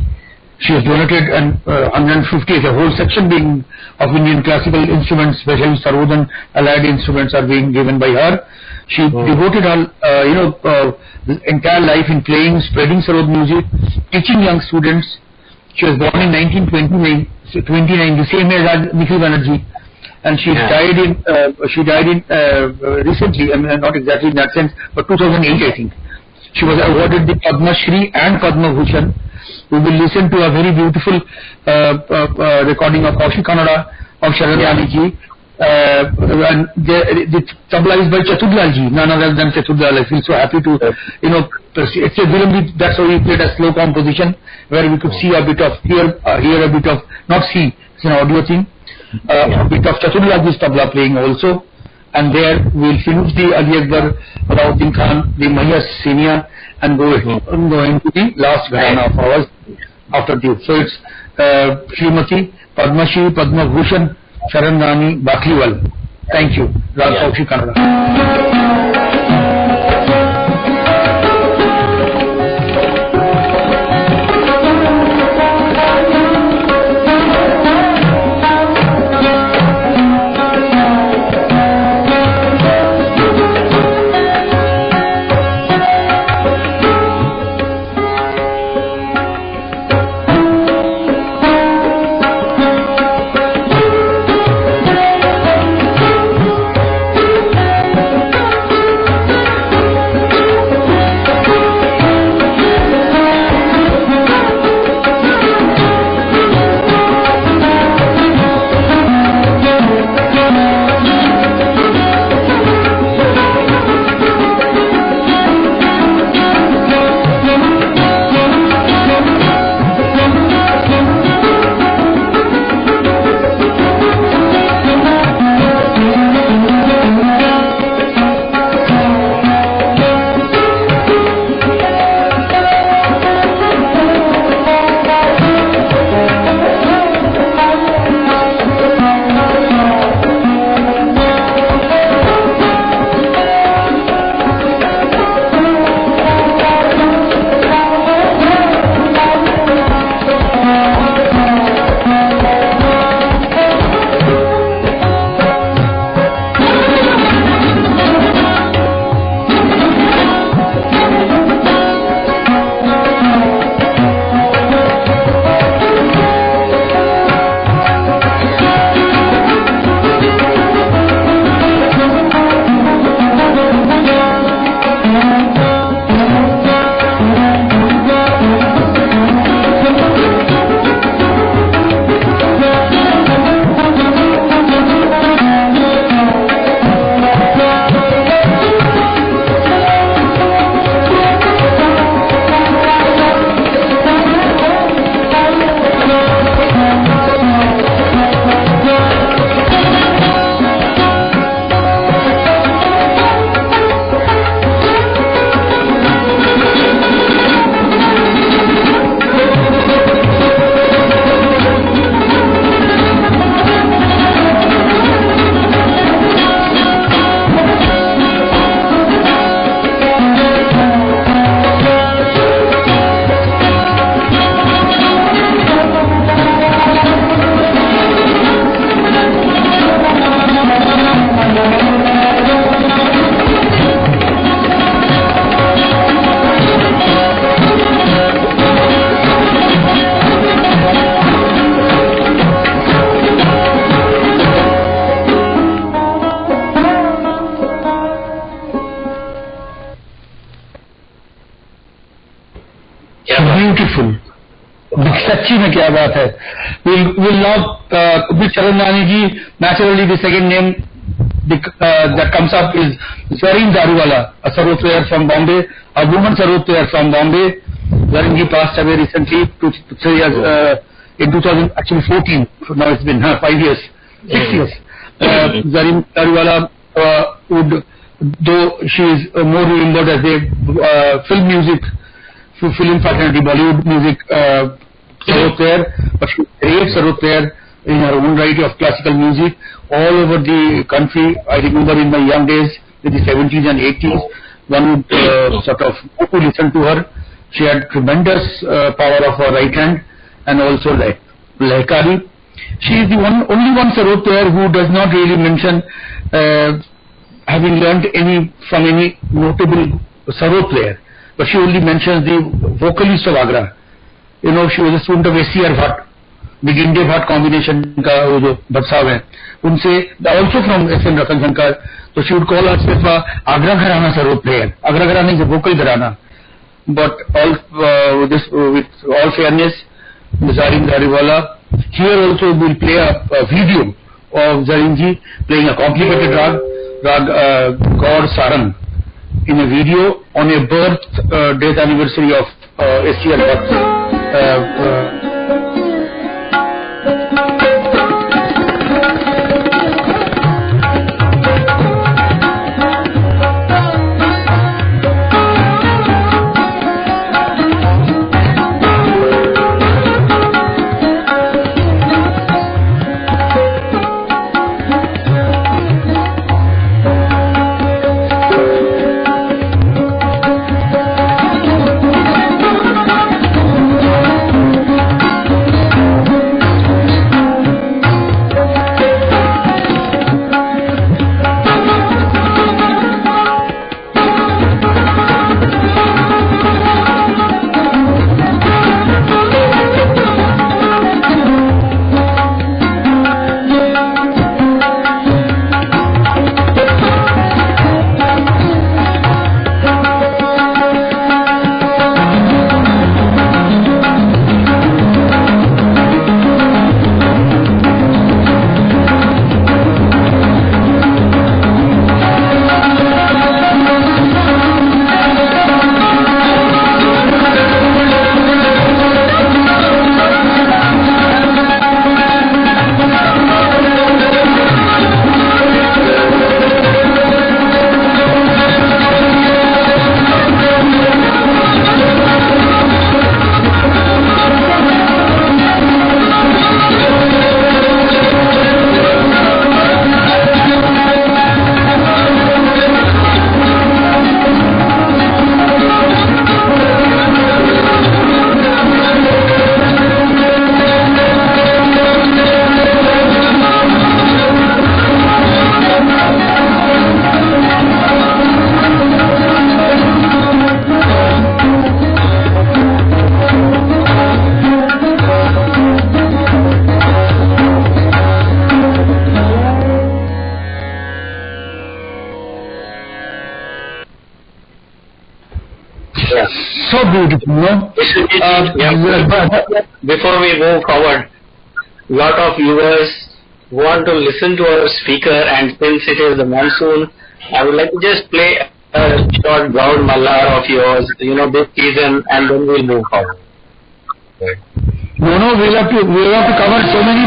She has donated 150, a whole section being of Indian classical instruments, especially sarod and allied instruments are being given by her. She devoted her entire life in playing, spreading sarod music, teaching young students. She was born in 1929, the same age as Nikhil Banerjee, and she died in recently. I mean, not exactly in that sense, but 2008, I think. She was awarded the Padma Shri and Padma Bhushan. We will listen to a very beautiful recording of Kaushik Kannada of Sharan Rani ji. And the tabla is by Chaturdlal ji, none other than Chaturdlal. I feel so happy to, it's a Vilambi, that's how we played a slow composition where we could see a bit of, hear a bit of, not see, it's an audio thing, a bit of Chaturdlal ji's tabla playing also. And there we'll finish the Ali Akbar Alauddin Khan, the Mayas Senior, and go into the last gharana of ours after this. So it's Srimati Padma Shri Padma Bhushan Sharan Rani Bakliwal. Thank you. Ram Kaushik Kannada. Beautiful, सच्ची में क्या बात है. We'll now with Charan Rani ji. Naturally, the second name that comes up is Zareen Daruwala, a sarod player from Bombay, a woman sarod player from Bombay. Zareen ji passed away recently, 2 years in 2000, actually 14. Now it's been 5 years, 6 years. Zareen Daruwala would, though she is more remembered as a film music, film fraternity, Bollywood music sarod player, but she was a great sarod player in her own variety of classical music all over the country. I remember in my young days, in the 70s and 80s, one would sort of go to listen to her. She had tremendous power of her right hand and also Lahkari. She is the only one sarod player who does not really mention having learned from any notable sarod player, but she only mentions the vocalist of Agra. You know, she was a student of S.C.R. Bhatt, the Ginde Bhatt combination का वो जो भट्ट साहब हैं, उनसे also from S.N. Ratan Shankar. So she would call herself Agra Gharana sarod player. Agra Gharana is a vocal gharana. But with all fairness, Zareen Daruwala, here also we'll play a video of Zareen ji playing a complicated rag Gaur Sarang in a video on a death anniversary of S.C.R. Bhatt. So beautiful, no? Before we move forward, lot of viewers want to listen to our speaker, and since it is the monsoon, I would like to just play a short Gaud Mallar of yours, this season, and then we'll move forward. No, we'll have to cover so many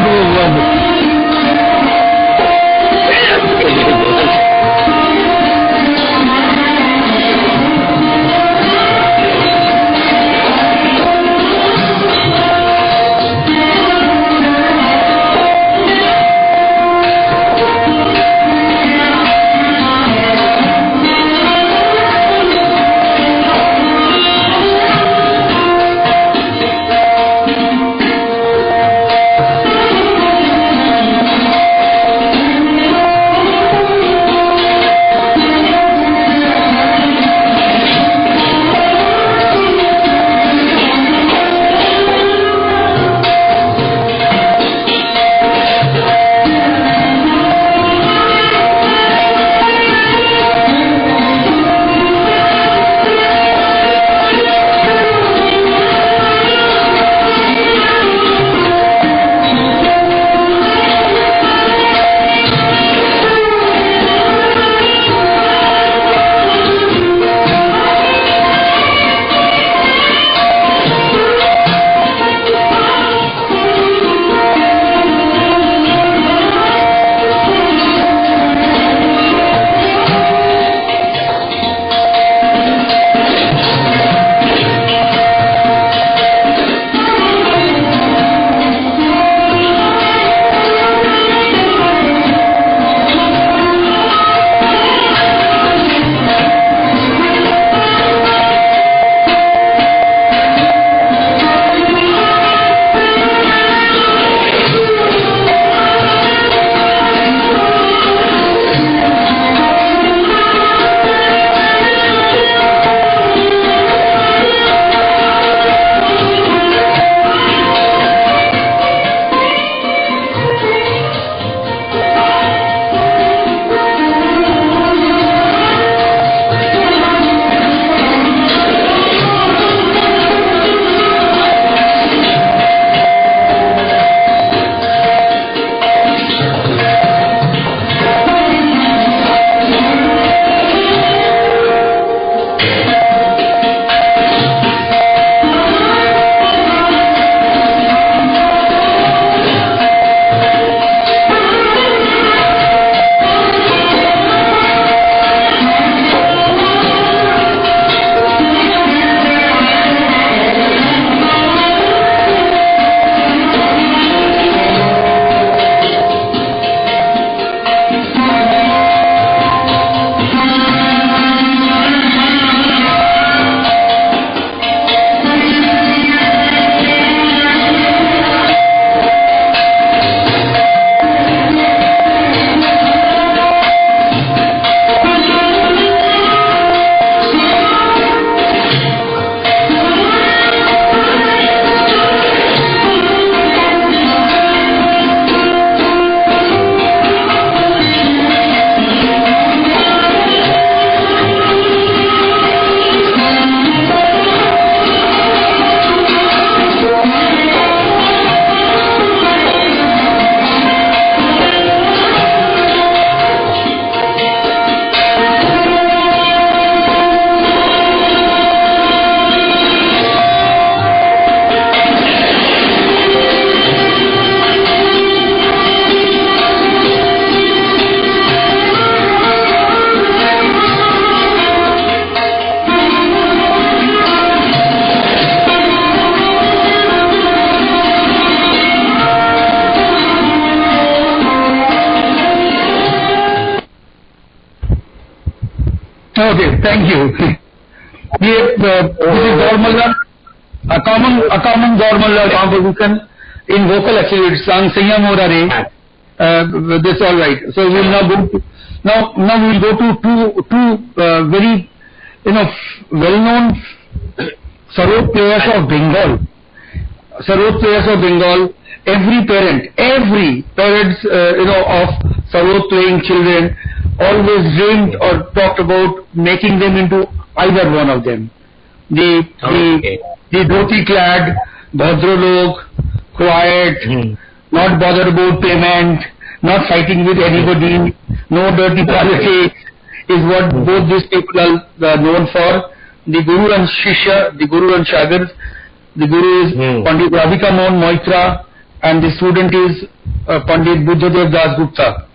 Okay, thank you. This is Gaurmalla, a common Gaurmalla composition in vocal actually. It's sung Saiya Mora Re. That's all right. So we will now go to now we will go to two very well-known sarod players of Bengal. Sarod players of Bengal. Every parents of sarod playing children always dreamed or talked about making them into either one of them. The dhoti clad, bhadra log, quiet, not bothered about payment, not fighting with anybody, no dirty politics, is what both these people are known for. The Guru and Shishya, the Guru and Shagird. The Guru is Pandit Radhika Mohan Moitra, and the student is Pandit Buddhadev Das Gupta.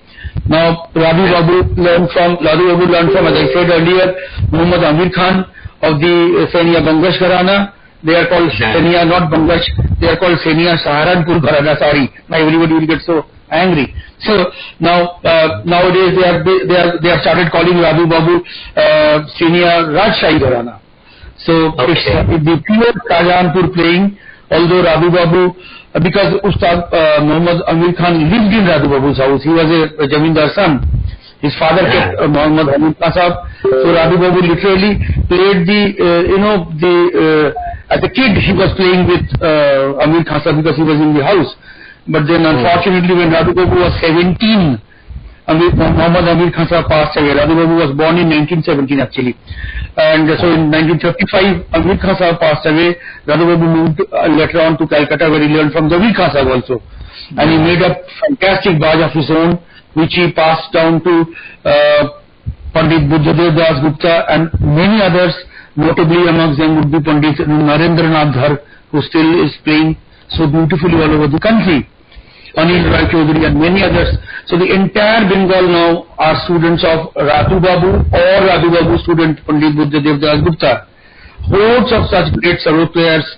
Now, Radhu Babu learned from, as I said earlier, Muhammad Amir Khan of the Senia Bangash Gharana. They are called Senia, not Bangash. They are called Senia Saharanpur Gharana. Sorry, now everybody will get so angry. So now nowadays they have started calling Radhu Babu Senia Rajshahi Gharana. So it's the pure Shahjahanpur playing. Although Radhu Babu, because Ustad Muhammad Amir Khan lived in Radhu Babu's house, he was a Jamindar son. His father kept Muhammad Amir Khan Sahab. So Radhu Babu literally played as a kid he was playing with Amir Khan Sahab because he was in the house. But then unfortunately when Radhu Babu was 17, Muhammad Amir Khan Sahab passed away. Radhu Babu was born in 1917 actually. And so in 1935, Amir Khan Sahab passed away. Radhu Babu moved later on to Calcutta where he learned from Jamil Khan Sahab also. And he made a fantastic baj of his own which he passed down to Pandit Buddhadev Das Gupta and many others. Notably amongst them would be Pandit Narendranath Dhar, who still is playing so beautifully all over the country. Anil Rai Chaudhary and many others. So the entire Bengal now are students of Radhu Babu or Radhu Babu student Pandit Buddhadev Das Gupta. Hordes of such great sarod players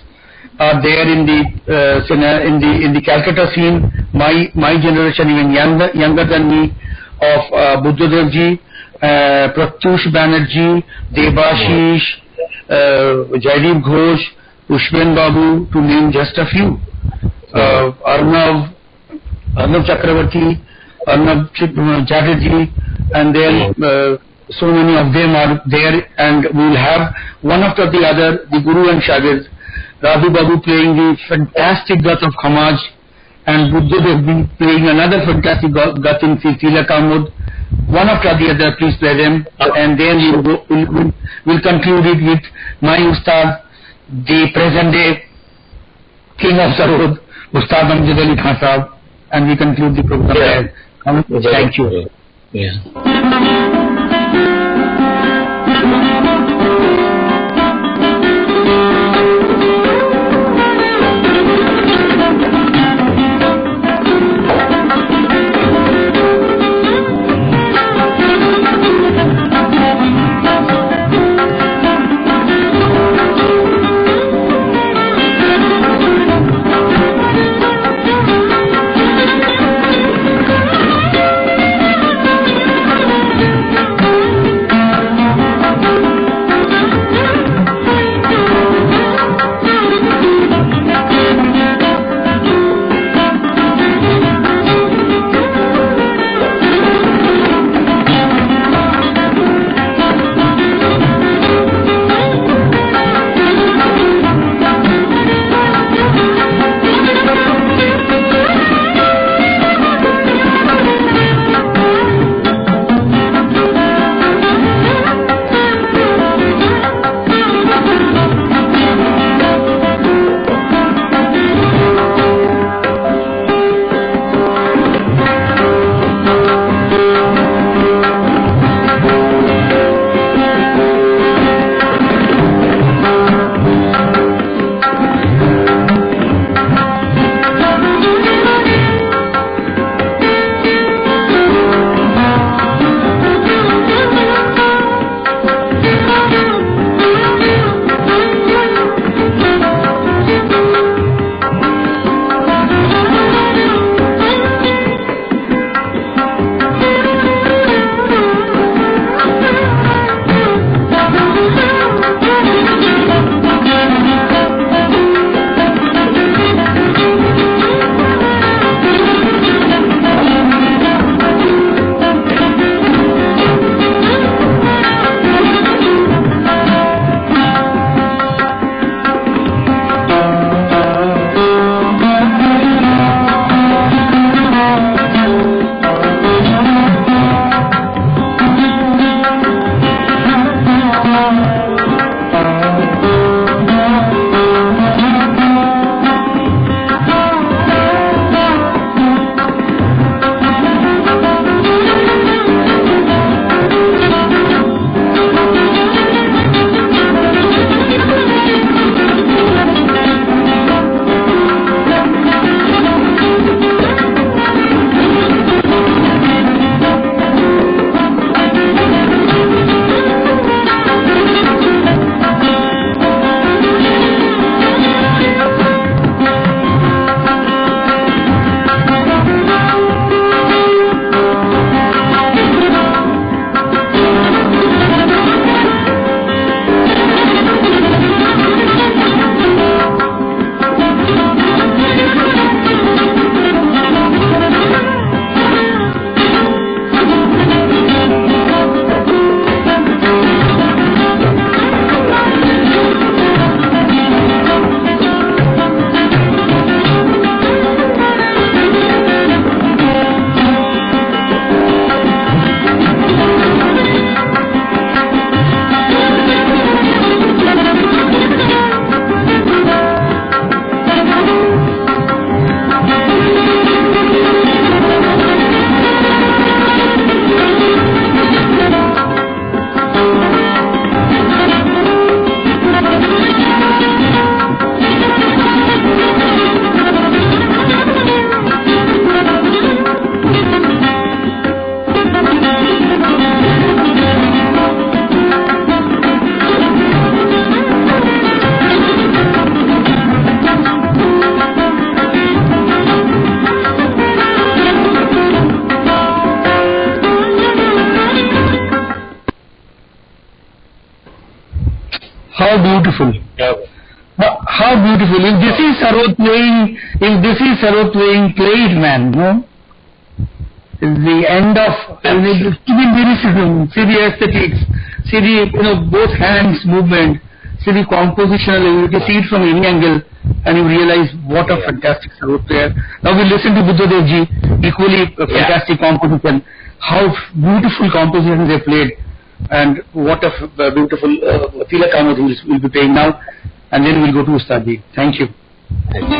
are there in the Calcutta scene. My generation, even younger than me, of Buddhadev ji, Pratyush Banerjee, Debashish, Jaideep Ghosh, Pushpen Babu, to name just a few. Arnav Chakravarti, Arnav Chatterjee, and then so many of them are there, and we will have one after the other, the Guru and Shagird. Radhu Babu playing the fantastic Gat of Khamaj, and Buddhadev playing another fantastic Gat in Sila Kamud. One after the other, please play them, and then we'll conclude it with my Ustad, the present day King of Sarod, Ustad Amjad Ali Khan Sahab, and we conclude the program. Thank you. how beautiful. Yeah. How beautiful. If this is Sarod playing, play it, man, no? The end of, see the aesthetics, see the, both hands movement, see the compositional ability, see it from any angle, and you realize what a fantastic Sarod player. Now we listen to Buddhadev ji, equally a fantastic composition. How beautiful compositions they played, and what a beautiful Tilakama we'll be playing now, and then we'll go to Ustadji. Thank you. Thank you.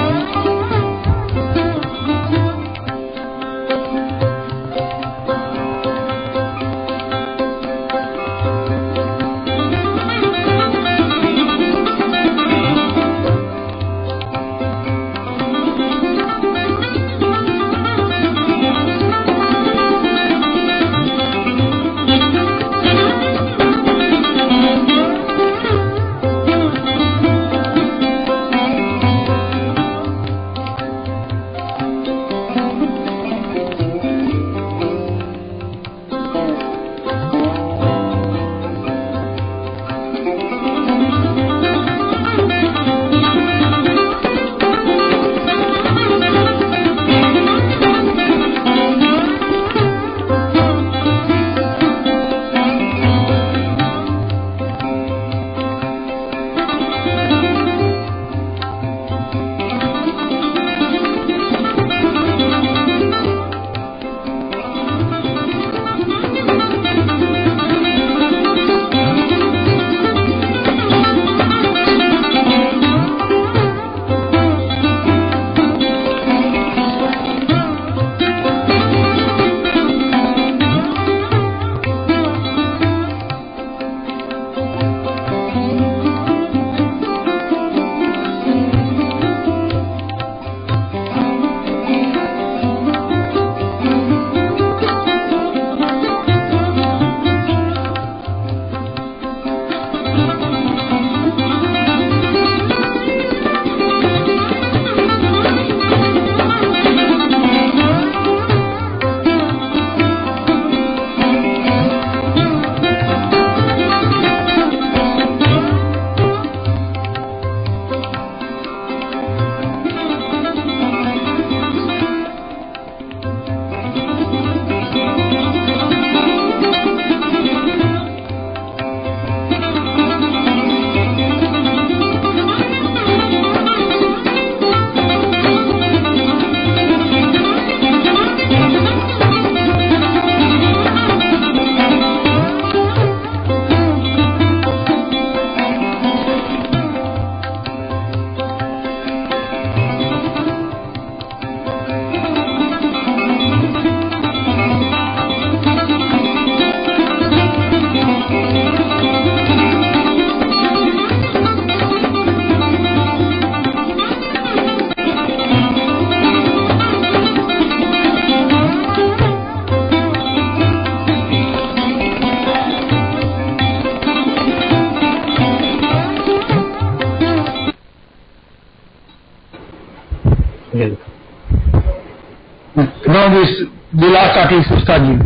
Now the last artist, Ustadji.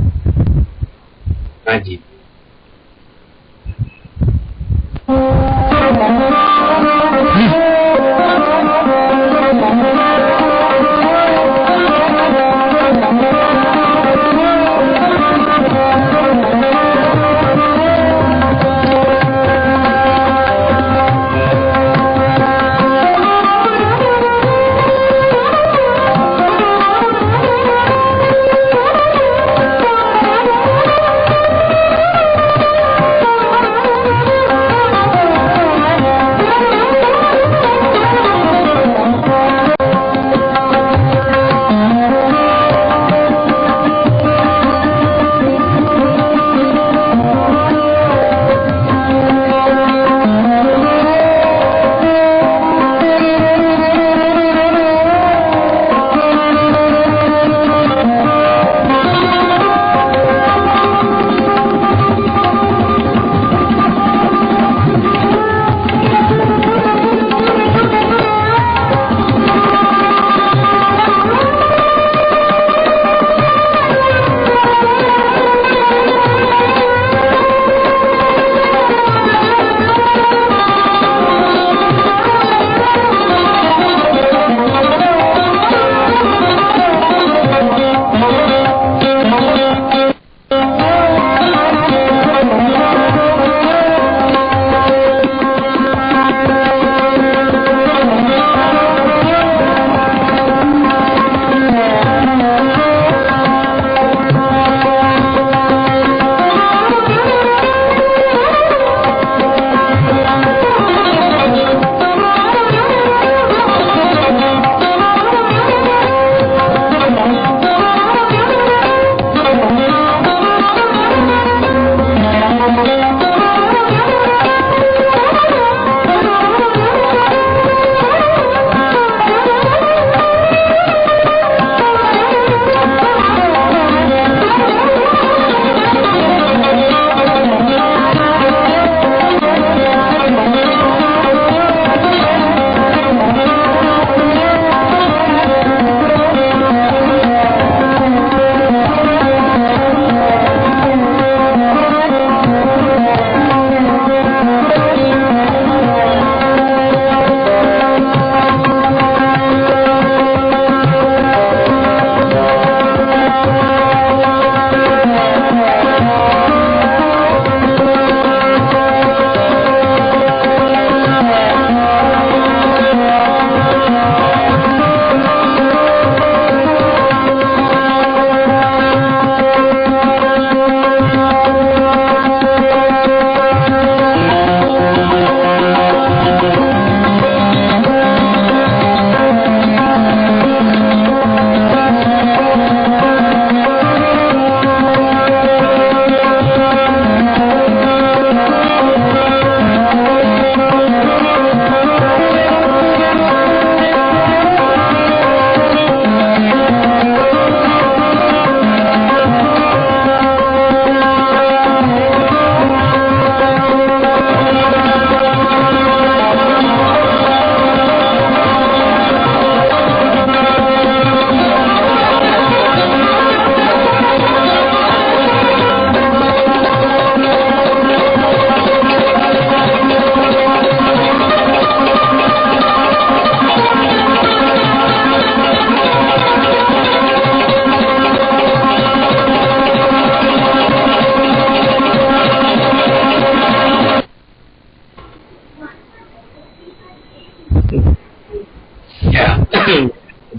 Rajiv.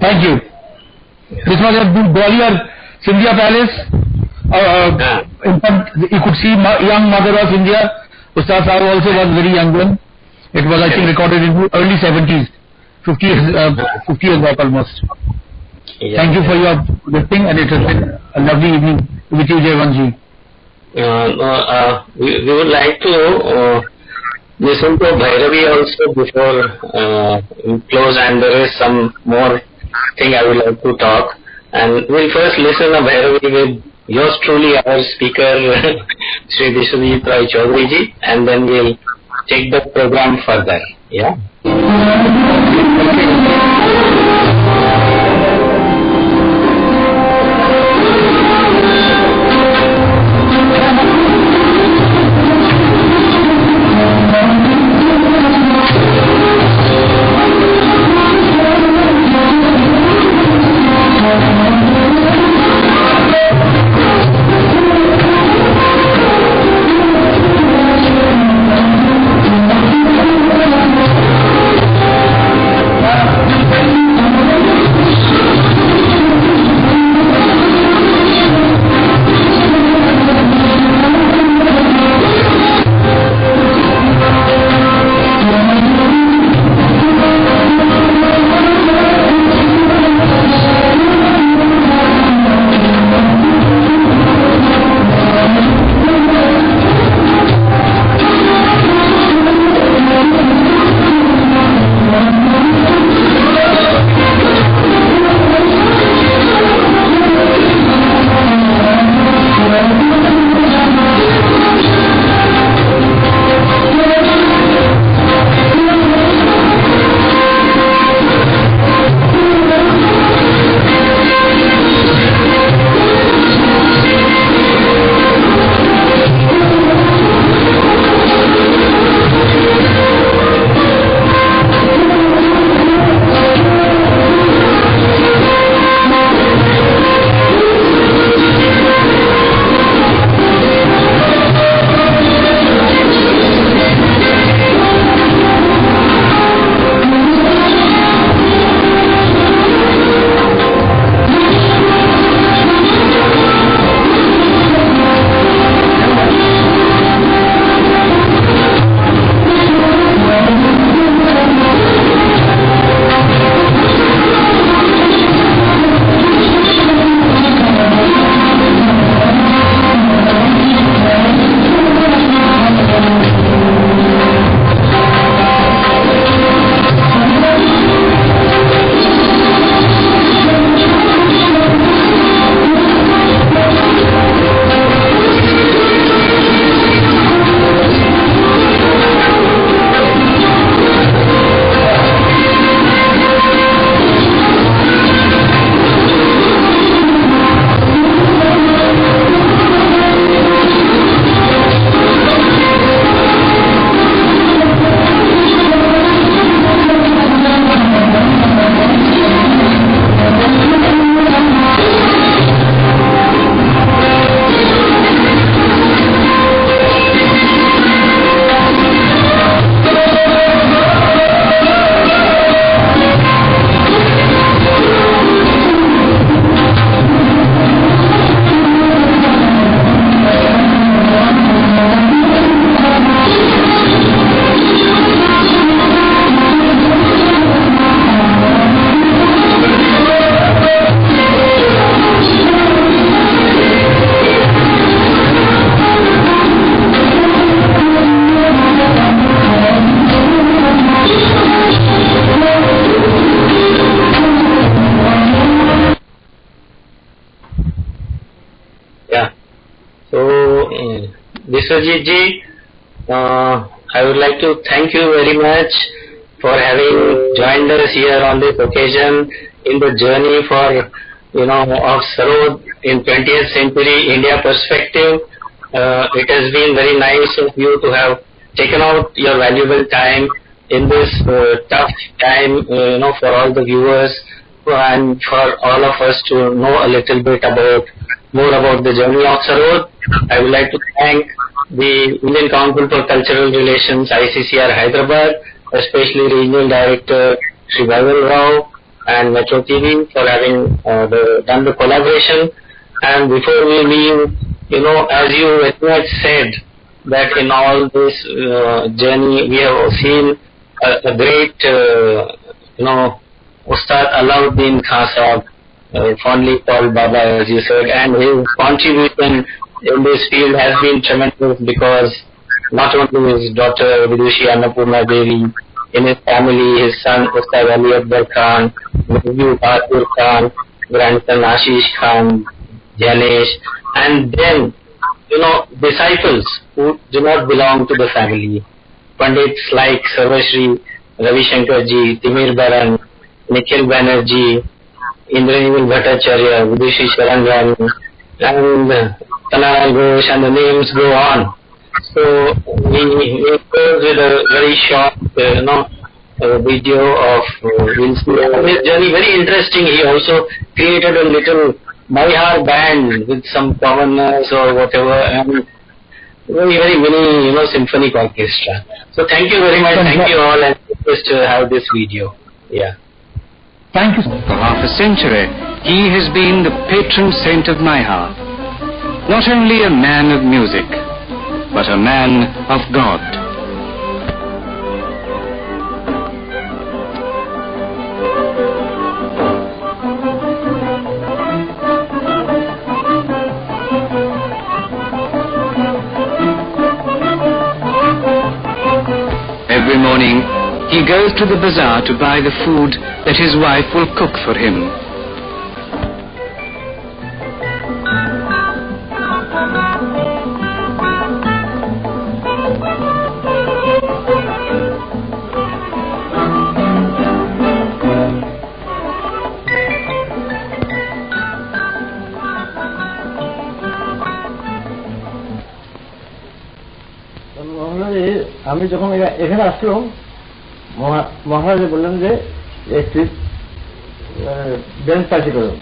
Thank you. This was at Gwalior Scindia Palace. In fact, you could see young mother of India. Ustad Sahib also was very young one. It was, I think, recorded in early 70s. 50 years back almost. Yeah. Thank you for your listening, and it has been a lovely evening with you, Jaywanji. We would like to listen to Bhairavi also before we close, and there is some more thing I would like to talk. And we'll first listen to Bhairavi with yours truly, our speaker, Sri Vishwajit Rai Chaudhary ji, and then we'll take the program further. Yeah. Vishwajit ji, I would like to thank you very much for having joined us here on this occasion in the journey for, of Sarod in 20th century India perspective. It has been very nice of you to have taken out your valuable time in this tough time, for all the viewers and for all of us to know a little bit more about the journey of Sarod. I would like to thank the Indian Council for Cultural Relations, ICCR Hyderabad, especially Regional Director Sri Bhagal Rao, and Metro TV for having done the collaboration. And before we leave, as you had said, that in all this journey we have seen a great, Ustad Alauddin Khan Sahab, fondly called Baba, as you said, and his contribution in this field has been tremendous, because not only his daughter Vidushi Annapurna Devi, in his family, his son Ustad Ali Akbar Khan, nephew Bahadur Khan, grandson Ashish Khan, Janesh, and then, disciples who do not belong to the family. Pandits like Sarvashri Ravi Shankar Ji, Timir Baran, Nikhil Banerjee, Indranil Bhattacharya, Vidushi Sharan Rani, and Tanay Ghosh, and the names go on. So we close with a very short, video of his journey. Very interesting. He also created a little Maihar band with some commoners or whatever, and very mini, symphonic orchestra. So thank you very much. Thank you all, and just to have this video. Yeah. Thank you. For half a century, he has been the patron saint of Maihar. Not only a man of music, but a man of God. Every morning, he goes to the bazaar to buy the food that his wife will cook for him. আমি যখন এখানে আসলাম, মহারাজ বললেন যে একটি band party করুন।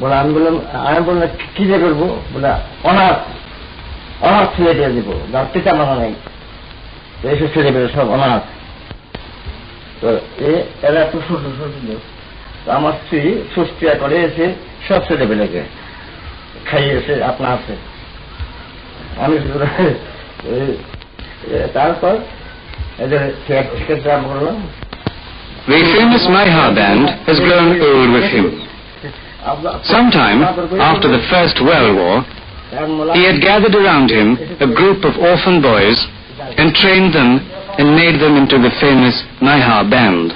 বলে আমি বললাম কি দিয়ে করবো? বলে অনাথ ছেলেদের দিব, যার পিতা মাথা নেই, এইসব ছেলেমেয়েরা সব অনাথ। তো এরা একটু ছোট ছোট লোক। আমার স্ত্রী সুস্থিয়া করে এসে সব ছেলেমেয়েকে খাইয়েছে আপনার আছে। আমি তারপর The famous Maihar band has grown old with him. Sometime after the First World War, he had gathered around him a group of orphan boys and trained them and made them into the famous Maihar band.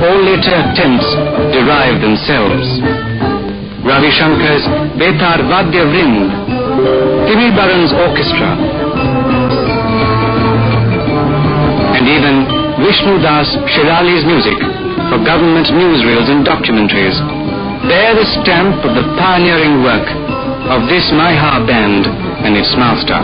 All later attempts derive themselves. Ravi Shankar's Betar Vadya Vrind, Timir Baran's orchestra, and even Vishnu Das Shirali's music for government newsreels and documentaries bear the stamp of the pioneering work of this Maihar band and its master.